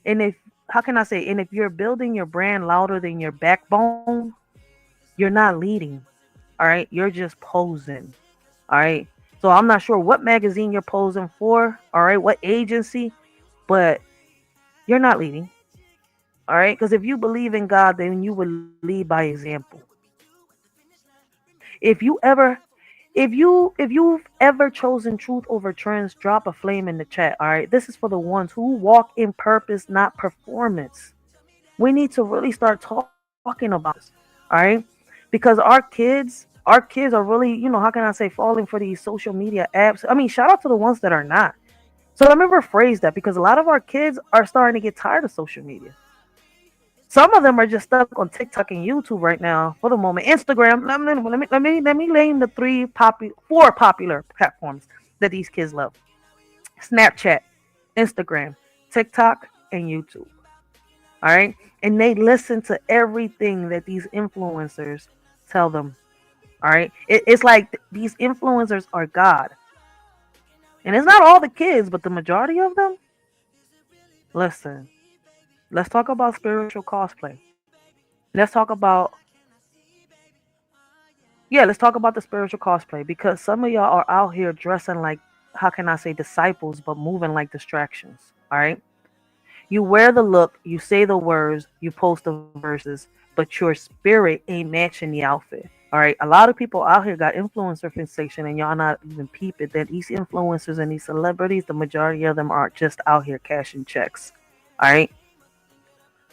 And if, how can I say, and if you're building your brand louder than your backbone, you're not leading. All right. You're just posing. All right. So I'm not sure what magazine you're posing for. All right. What agency, but you're not leading. All right. Because if you believe in God, then you would lead by example. If you ever if you've ever chosen truth over trends, drop a flame in the chat. All right. This is for the ones who walk in purpose, not performance. We need to really start talking about this. All right. Because our kids are really, how can I say, falling for these social media apps. I mean, shout out to the ones that are not. So let me rephrase that, because a lot of our kids are starting to get tired of social media. Some of them are just stuck on TikTok and YouTube right now for the moment. Instagram. Let me name the four popular platforms that these kids love: Snapchat, Instagram, TikTok, and YouTube. All right, and they listen to everything that these influencers tell them. All right, it's like these influencers are God, and it's not all the kids, but the majority of them. Listen, let's talk about spiritual cosplay. Let's talk about let's talk about the spiritual cosplay, because some of y'all are out here dressing like, how can I say, disciples, but moving like distractions. All right. You wear the look, you say the words, you post the verses, but your spirit ain't matching the outfit. All right. A lot of people out here got influencer fixation, and y'all not even peeping that these influencers and these celebrities, the majority of them are just out here cashing checks. All right.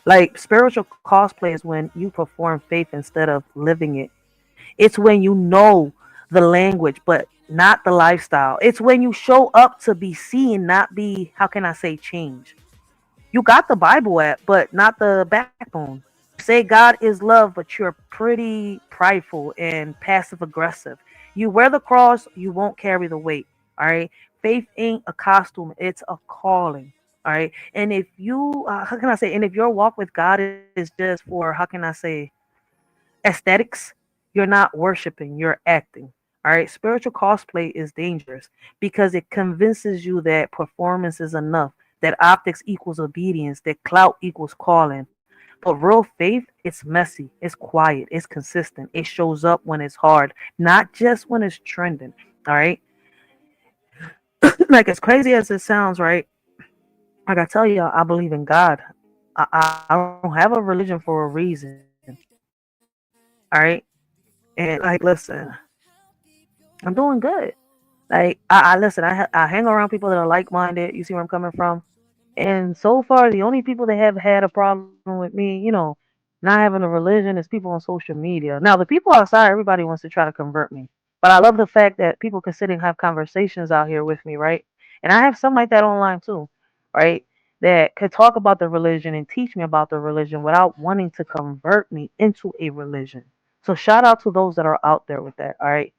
Like spiritual cosplay is when you perform faith instead of living it. It's when you know the language, but not the lifestyle. It's when you show up to be seen, not be, how can I say, change. You got the Bible app, but not the backbone. You say God is love, but you're pretty prideful and passive aggressive. You wear the cross, you won't carry the weight. All right. Faith ain't a costume, it's a calling. All right. And if you, how can I say, and if your walk with God is just for, how can I say, aesthetics, you're not worshiping, you're acting. All right. Spiritual cosplay is dangerous because it convinces you that performance is enough, that optics equals obedience, that clout equals calling. But real faith, it's messy, it's quiet, it's consistent. It shows up when it's hard, not just when it's trending. All right. Like, as crazy as it sounds, right? Like I tell y'all, I believe in God. I don't have a religion for a reason. All right. And like, listen, I'm doing good. Like, I listen. I hang around people that are like minded. You see where I'm coming from? And so far, the only people that have had a problem with me, not having a religion, is people on social media. Now, the people outside, everybody wants to try to convert me. But I love the fact that people can sit and have conversations out here with me, right? And I have some like that online too, right? that could talk about the religion and teach me about the religion without wanting to convert me into a religion. So shout out to those that are out there with that, all right?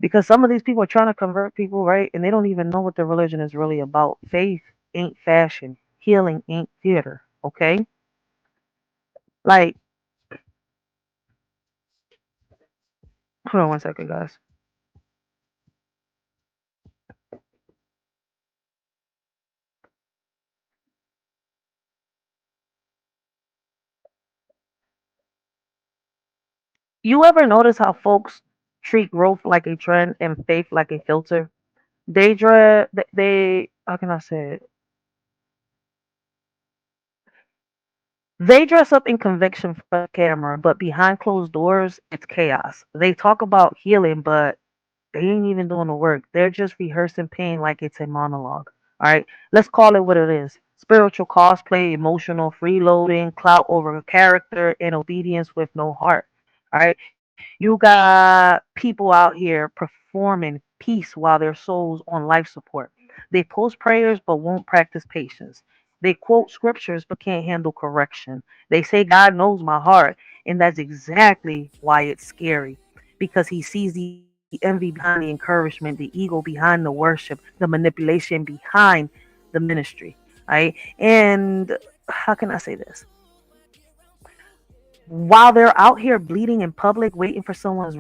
Because some of these people are trying to convert people, right? And they don't even know what their religion is really about. Faith ain't fashion. Healing ain't theater, okay? Like, hold on one second, guys. You ever notice how folks treat growth like a trend and faith like a filter? How can I say it? They dress up in conviction for the camera, but behind closed doors, it's chaos. They talk about healing, but they ain't even doing the work. They're just rehearsing pain like it's a monologue. All right, let's call it what it is: spiritual cosplay, emotional freeloading, clout over character, and obedience with no heart. All right, you got people out here performing peace while their souls on life support. They post prayers but won't practice patience. They quote scriptures but can't handle correction. They say God knows my heart, and that's exactly why it's scary. Because he sees the envy behind the encouragement, the ego behind the worship, the manipulation behind the ministry. Right? And how can I say this? While they're out here bleeding in public, waiting for someone to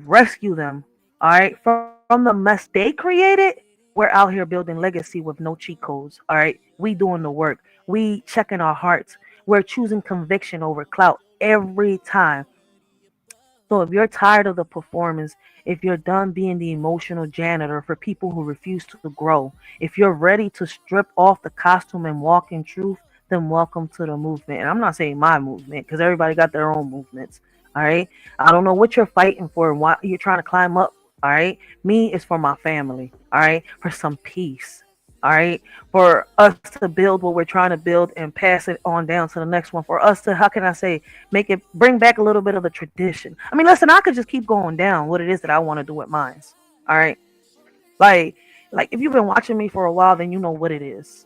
rescue them, all right, from the mess they created, we're out here building legacy with no cheat codes, all right? We doing the work. We checking our hearts. We're choosing conviction over clout every time. So if you're tired of the performance, if you're done being the emotional janitor for people who refuse to grow, if you're ready to strip off the costume and walk in truth, then welcome to the movement. And I'm not saying my movement because everybody got their own movements. All right. I don't know what you're fighting for and why you're trying to climb up. All right. Me is for my family. All right. For some peace. All right. For us to build what we're trying to build and pass it on down to the next one. For us to, how can I say, make it bring back a little bit of the tradition. I mean, listen, I could just keep going down what it is that I want to do with mine. All right. Like like if you've been watching me for a while, then you know what it is.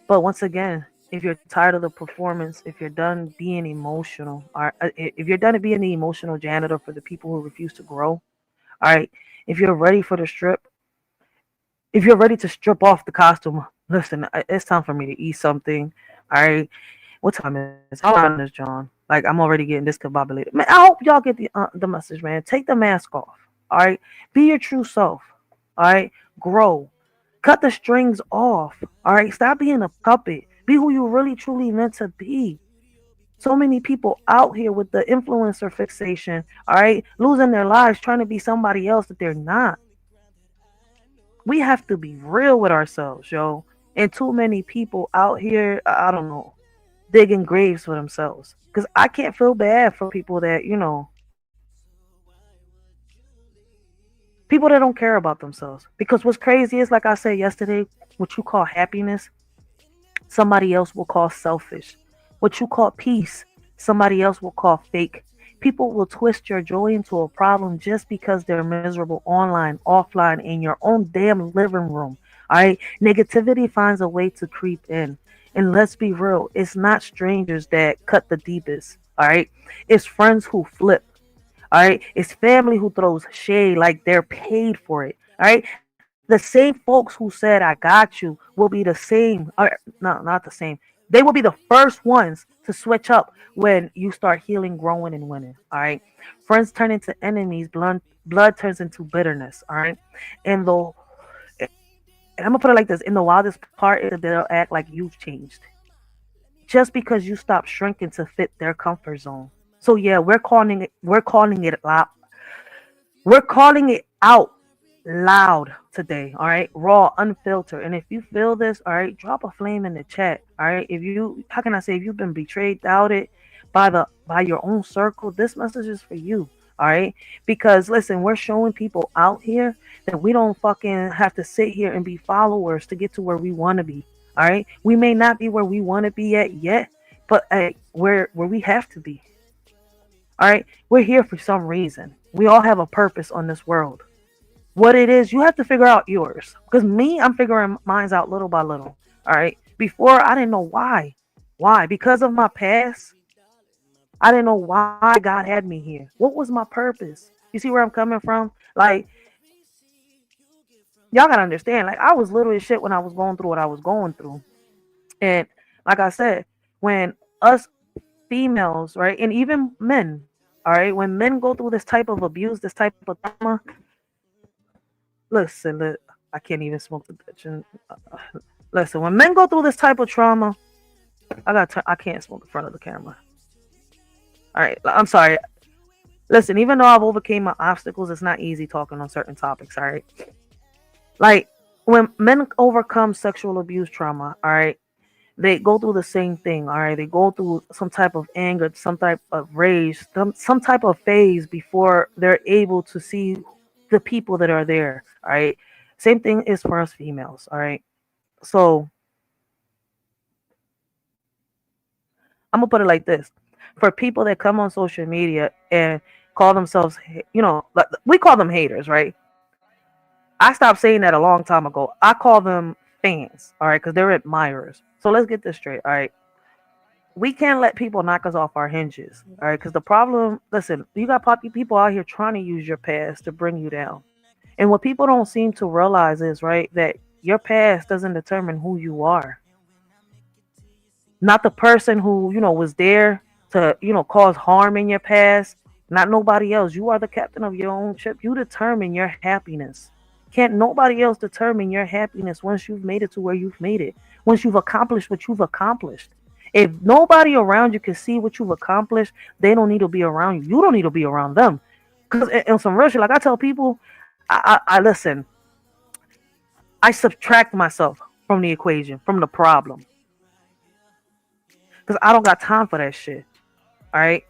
But once again, if you're tired of the performance, if you're done being emotional, or if you're done being the emotional janitor for the people who refuse to grow, all right, if you're ready for the strip, if you're ready to strip off the costume, listen, it's time for me to eat something. All right, what time is it? How long is John? Like I'm already getting discombobulated. Man, I hope y'all get the message, man. Take the mask off. All right, be your true self. All right, grow. Cut the strings off. All right, stop being a puppet. Be who you really truly meant to be. So many people out here with the influencer fixation, all right, losing their lives trying to be somebody else that they're not. We have to be real with ourselves, yo. And too many people out here, I don't know, digging graves for themselves. Because I can't feel bad for people that, people that don't care about themselves. Because what's crazy is, like I said yesterday, what you call happiness, somebody else will call selfish. What you call peace, somebody else will call fake. People will twist your joy into a problem just because they're miserable online, offline, in your own damn living room. All right. Negativity finds a way to creep in. And let's be real, it's not strangers that cut the deepest. All right. It's friends who flip. All right. It's family who throws shade like they're paid for it. All right. The same folks who said, I got you, will be the same. No, not the same. They will be the first ones to switch up when you start healing, growing, and winning. All right. Friends turn into enemies, blood turns into bitterness. All right. And the and I'm gonna put it like this: in the wildest part is that they'll act like you've changed just because you stop shrinking to fit their comfort zone. So yeah, we're calling it out loud today, all right? Raw, unfiltered. And if you feel this, all right, drop a flame in the chat, all right? If you, how can I say, if you've been betrayed, doubted by your own circle, this message is for you, all right? Because listen, we're showing people out here that we don't fucking have to sit here and be followers to get to where we want to be, all right? We may not be where we want to be at yet, but where we have to be, all right? We're here for some reason. We all have a purpose on this world. what it is, you have to figure out yours. Because me, I'm figuring mine's out little by little. All right. Before, I didn't know why. Why? Because of my past, I didn't know why God had me here. What was my purpose? You see where I'm coming from? Like, y'all gotta understand, like, I was little as shit when I was going through what I was going through. And like I said, when us females, right, and even men, all right, when men go through this type of abuse, this type of trauma, listen, I can't even smoke the bitch. And listen, when men go through this type of trauma, I can't smoke in front of the camera. All right, I'm sorry. Listen, even though I've overcame my obstacles, it's not easy talking on certain topics. All right, like when men overcome sexual abuse trauma, all right, they go through the same thing. All right, they go through some type of anger, some type of rage, some type of phase before they're able to see the people that are there. All right, same thing is for us females. All right, so I'm gonna put it like this: for people that come on social media and call themselves, like we call them haters, right? I stopped saying that a long time ago. I call them fans, all right, because they're admirers. So let's get this straight, all right. We can't let people knock us off our hinges, all right? Because the problem, listen, you got people out here trying to use your past to bring you down. And what people don't seem to realize is, right, that your past doesn't determine who you are. Not the person who, was there to, cause harm in your past. Not nobody else. You are the captain of your own ship. You determine your happiness. Can't nobody else determine your happiness once you've made it to where you've made it. Once you've accomplished what you've accomplished. If nobody around you can see what you've accomplished, they don't need to be around you. You don't need to be around them. Because in some real shit, like I tell people, I listen. I subtract myself from the equation, from the problem. Because I don't got time for that shit. All right?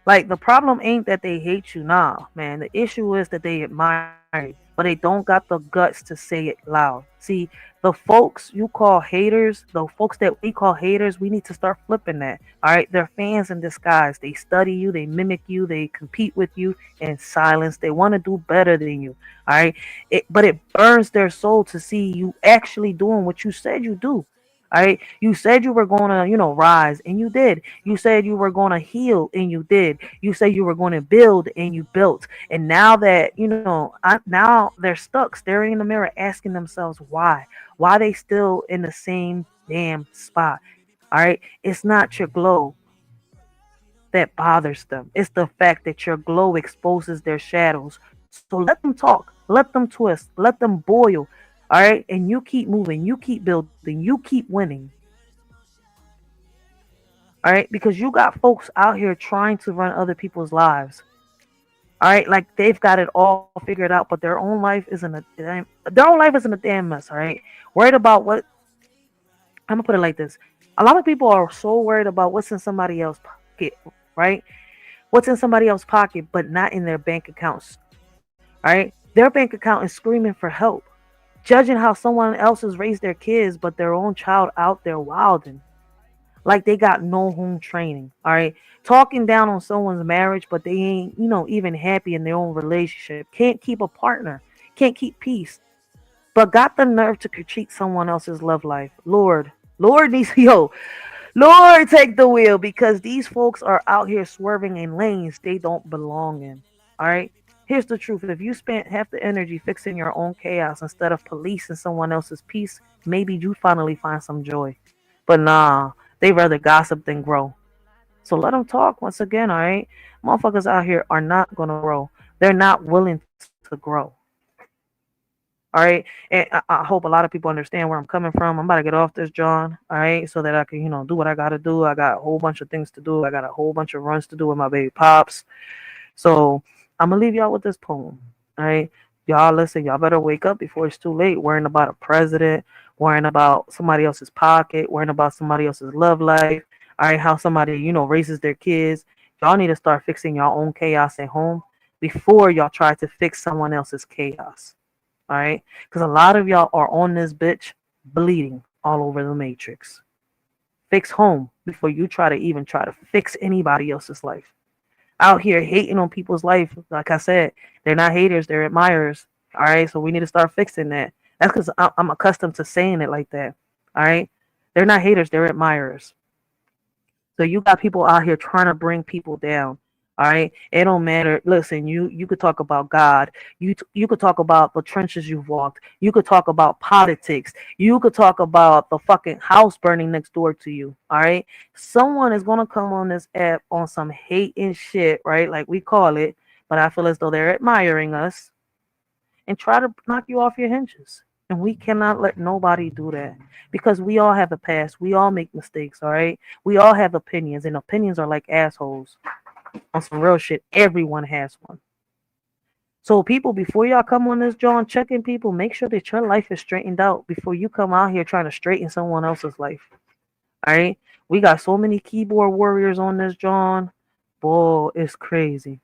Like, the problem ain't that they hate you. Nah, man. The issue is that they admire you, but they don't got the guts to say it loud. See, the folks you call haters, the folks that we call haters, we need to start flipping that. All right? They're fans in disguise. They study you, they mimic you, they compete with you in silence. They want to do better than you. All right? But it burns their soul to see you actually doing what you said you do. All right, you said you were going to, rise, and you did. You said you were going to heal, and you did. You said you were going to build, and you built. And now that, now they're stuck staring in the mirror, asking themselves why. Why they still in the same damn spot. All right, it's not your glow that bothers them. It's the fact that your glow exposes their shadows. So let them talk, let them twist, let them boil. All right, and you keep moving, you keep building, you keep winning. All right, because you got folks out here trying to run other people's lives. All right, like they've got it all figured out, but their own life isn't a damn mess. All right, worried about what I'm gonna put it like this: a lot of people are so worried about what's in somebody else's pocket, right? What's in somebody else's pocket, but not in their bank accounts. All right, their bank account is screaming for help. Judging how someone else has raised their kids, but their own child out there wilding. Like they got no home training. All right. Talking down on someone's marriage, but they ain't, even happy in their own relationship. Can't keep a partner. Can't keep peace. But got the nerve to critique someone else's love life. Lord needs, Lord, take the wheel, because these folks are out here swerving in lanes they don't belong in. All right. Here's the truth. If you spent half the energy fixing your own chaos instead of policing someone else's peace, maybe you finally find some joy. But nah, they rather gossip than grow. So let them talk once again, all right? Motherfuckers out here are not going to grow. They're not willing to grow. All right? And I hope a lot of people understand where I'm coming from. I'm about to get off this, John, all right? So that I can, do what I got to do. I got a whole bunch of things to do. I got a whole bunch of runs to do with my baby pops. So I'm going to leave y'all with this poem. All right. Y'all listen, y'all better wake up before it's too late. Worrying about a president, worrying about somebody else's pocket, worrying about somebody else's love life. All right. How somebody, raises their kids. Y'all need to start fixing your own chaos at home before y'all try to fix someone else's chaos. All right. Because a lot of y'all are on this bitch bleeding all over the matrix. Fix home before you try to fix anybody else's life. Out here hating on people's life. Like I said, they're not haters, they're admirers. All right, so we need to start fixing that. That's because I'm accustomed to saying it like that. All right, they're not haters, they're admirers. So you got people out here trying to bring people down. All right, it don't matter. Listen, you could talk about God. You could talk about the trenches you've walked. You could talk about politics. You could talk about the fucking house burning next door to you. All right, someone is gonna come on this app on some hate and shit, right? Like we call it, but I feel as though they're admiring us and try to knock you off your hinges. And we cannot let nobody do that because we all have a past. We all make mistakes, all right? We all have opinions, and opinions are like assholes. On some real shit, everyone has one. So people, before y'all come on this John, checking people, make sure that your life is straightened out before you come out here trying to straighten someone else's life. All right? We got so many keyboard warriors on this John. Boy, it's crazy.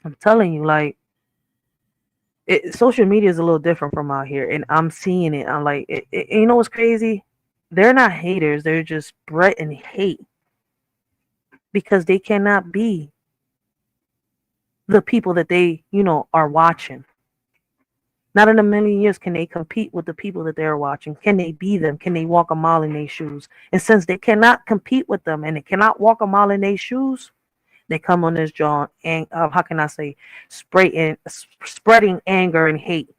I'm telling you, like, social media is a little different from out here, and I'm seeing it. I'm like, you know what's crazy? They're not haters. They're just spreading hate because they cannot be the people that they, are watching. Not in a million years can they compete with the people that they're watching. Can they be them? Can they walk a mile in their shoes? And since they cannot compete with them and they cannot walk a mile in their shoes, they come on this John and how can I say, spreading anger and hate.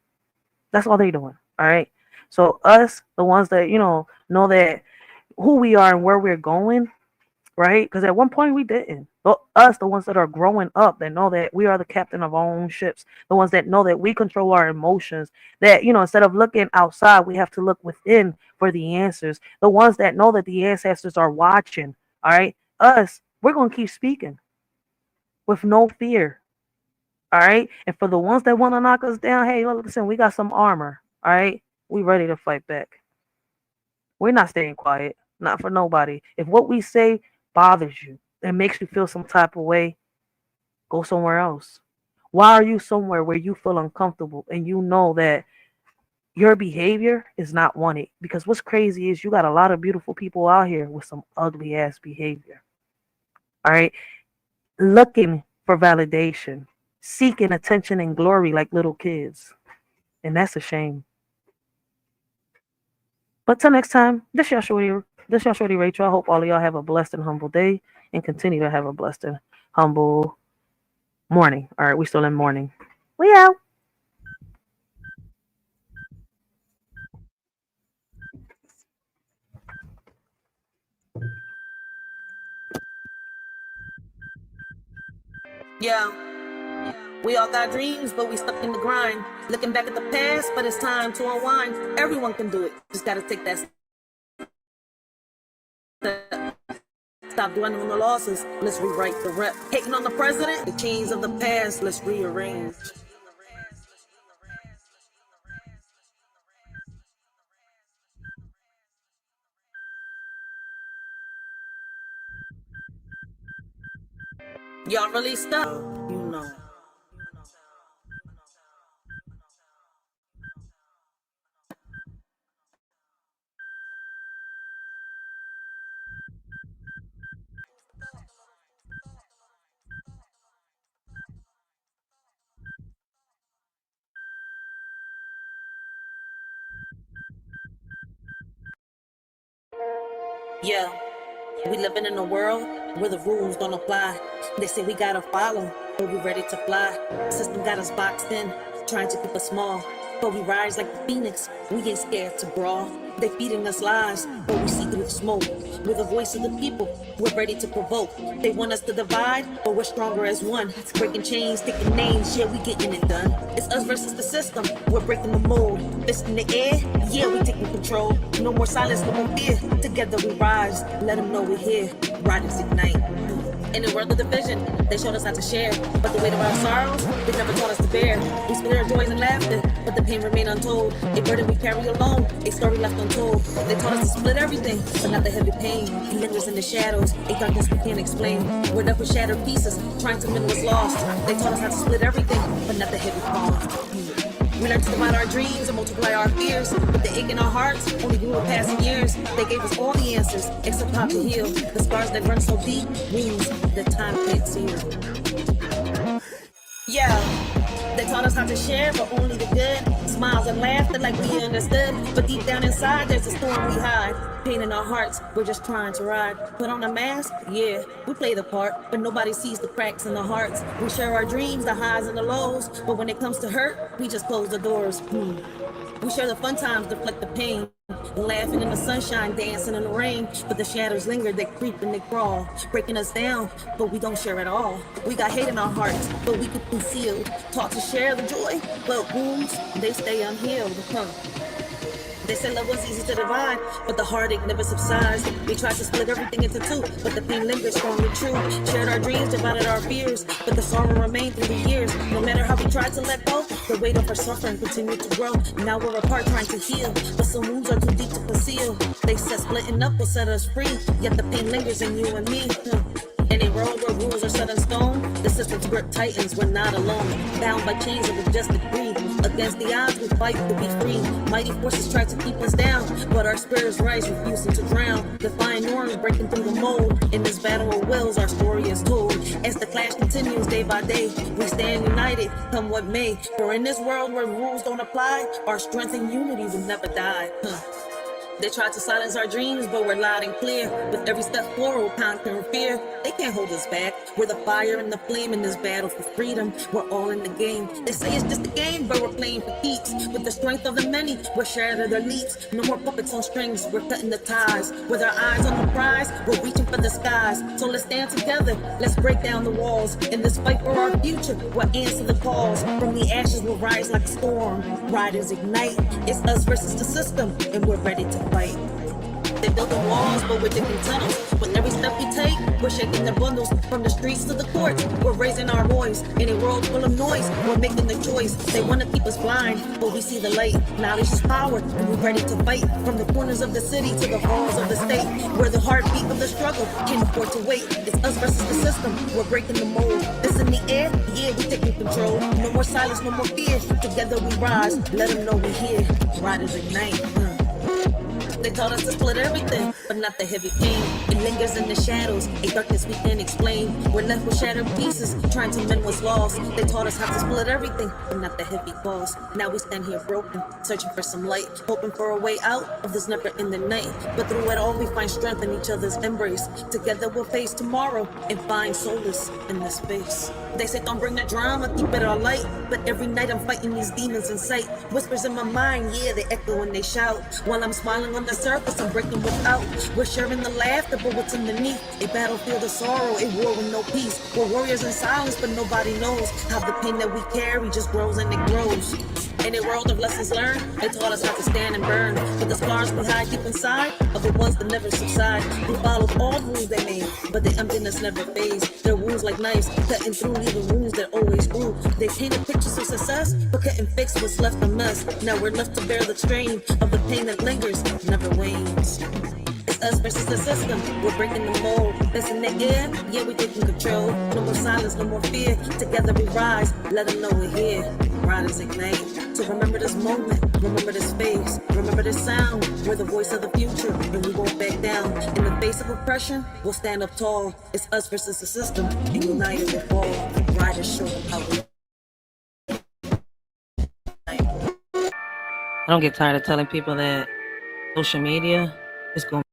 That's all they're doing. All right. So us, the ones that know that who we are and where we're going, right? Because at one point we didn't. But us, the ones that are growing up, that know that we are the captain of our own ships, the ones that know that we control our emotions, that instead of looking outside, we have to look within for the answers. The ones that know that the ancestors are watching. All right. Us, we're gonna keep speaking with no fear. All right. And for the ones that want to knock us down, hey, listen, we got some armor. All right. We ready to fight back. We're not staying quiet. Not for nobody. If what we say bothers you and makes you feel some type of way, go somewhere else. Why are you somewhere where you feel uncomfortable and you know that your behavior is not wanted? Because what's crazy is you got a lot of beautiful people out here with some ugly ass behavior. All right. Looking for validation, seeking attention and glory like little kids. And that's a shame. But till next time, this y'all Shorty Racheal. I hope all of y'all have a blessed and humble day and continue to have a blessed and humble morning. All right, we still in morning. We out. Yeah, we all got dreams, but we stuck in the grind. Looking back at the past, but it's time to unwind. Everyone can do it. Just gotta take that step. Stop dwelling on the losses. Let's rewrite the rep. Hating on the president, the chains of the past. Let's rearrange. Y'all really stuck, Yeah, we living in a world where the rules don't apply. They say we gotta follow, but we ready to fly. System got us boxed in, trying to keep us small. But we rise like the phoenix, we ain't scared to brawl. They feeding us lies, but we see through the smoke. We're the voice of the people, we're ready to provoke. They want us to divide, but we're stronger as one. Breaking chains, taking names, yeah, we getting it done. It's us versus the system, we're breaking the mold. Fist in the air, yeah, we taking control. No more silence, no more fear. Together we rise, let them know we're here. Riders ignite. In a world of division, they showed us how to share. But the weight of our sorrows, they never taught us to bear. We split our joys and laughter, but the pain remained untold. A burden we carry alone, a story left untold. They taught us to split everything, but not the heavy pain. It lingers in the shadows, a darkness we can't explain. We're left with shattered pieces, trying to mend what's lost. They taught us how to split everything, but not the heavy cost. We learned to divide our dreams and multiply our fears. But the ache in our hearts only grew with passing years. They gave us all the answers, except how to heal. The scars that run so deep, wounds that time can't seal. Yeah. They taught us how to share, but only the good. Smiles and laughter like we understood. But deep down inside, there's a storm we hide. Pain in our hearts, we're just trying to ride. Put on a mask, yeah, we play the part. But nobody sees the cracks in the hearts. We share our dreams, the highs and the lows. But when it comes to hurt, we just close the doors. We share the fun times, deflect the pain. Laughing in the sunshine, dancing in the rain. But the shadows linger, they creep and they crawl, breaking us down, but we don't share at all. We got hate in our hearts, but we keep concealed. Taught to share the joy, but wounds, they stay unhealed. They say love was easy to divide, but the heartache never subsides. We tried to split everything into two, but the pain lingers strong and true. Shared our dreams, divided our fears, but the sorrow remained through the years. No matter how we tried to let go, the weight of our suffering continued to grow. Now we're apart trying to heal, but some wounds are too deep to conceal. They said splitting up will set us free, yet the pain lingers in you and me. In a world where rules are set in stone, the system's grip tightens, we're not alone. Bound by chains of injustice greed. Against the odds, we fight to be free. Mighty forces try to keep us down, but our spirits rise, refusing to drown. Defying norms, breaking through the mold. In this battle of wills, our story is told. As the clash continues day by day, we stand united, come what may. For in this world where rules don't apply, our strength and unity will never die. They tried to silence our dreams, but we're loud and clear. With every step forward, conquering fear. They can't hold us back. We're the fire and the flame in this battle for freedom. We're all in the game. They say it's just a game, but we're playing for keeps. With the strength of the many, we're shattering their leaps. No more puppets on strings, we're cutting the ties. With our eyes on the prize, we're reaching for the skies. So let's stand together, let's break down the walls. In this fight for our future, we'll answer the calls. From the ashes, we'll rise like a storm. Riders ignite. It's us versus the system, and we're ready to fight. They building walls, but we're digging tunnels. With every step we take, we're shaking the bundles. From the streets to the courts, we're raising our voice. In a world full of noise, we're making the choice. They want to keep us blind, but we see the light. Knowledge is power, and we're ready to fight. From the corners of the city to the halls of the state, where the heartbeat of the struggle can't afford to wait. It's us versus the system, we're breaking the mold. It's in the air, yeah, we're taking control. No more silence, no more fear. Together we rise, let them know we're here. Riders ignite. They taught us to split everything, but not the heavy pain. It lingers in the shadows, a darkness we can't explain. We're left with shattered pieces, trying to mend what's lost. They taught us how to split everything, but not the heavy cost. Now we stand here broken, searching for some light, hoping for a way out of this never-ending night. But through it all, we find strength in each other's embrace. Together we'll face tomorrow and find solace in this space. They say don't bring the drama, keep it all light. But every night I'm fighting these demons in sight. Whispers in my mind, yeah, they echo when they shout. While I'm smiling on the surface, I'm breaking without. We're sharing the laughter, but what's underneath? A battlefield of sorrow, a war with no peace. We're warriors in silence, but nobody knows how the pain that we carry just grows and it grows. In a world of lessons learned, they taught us how to stand and burn. But the scars we hide deep inside are the ones that never subside. We followed all the rules they made, but the emptiness never fades. Their wounds like knives, cutting through, leaving wounds that always grew. They painted pictures of success, but couldn't fix what's left a mess. Now we're left to bear the strain of the pain that lingers, never wanes. It's us versus the system, we're breaking the mold. That's in the air, yeah, we're taking control. No more silence, no more fear. Together we rise, let them know we're here. Riders ignite. So remember this moment, remember this face, remember this sound. We're the voice of the future, and we won't back down. In the face of oppression, we'll stand up tall. It's us versus the system, and united we'll fall. Riders show how we. I don't get tired of telling people that social media is going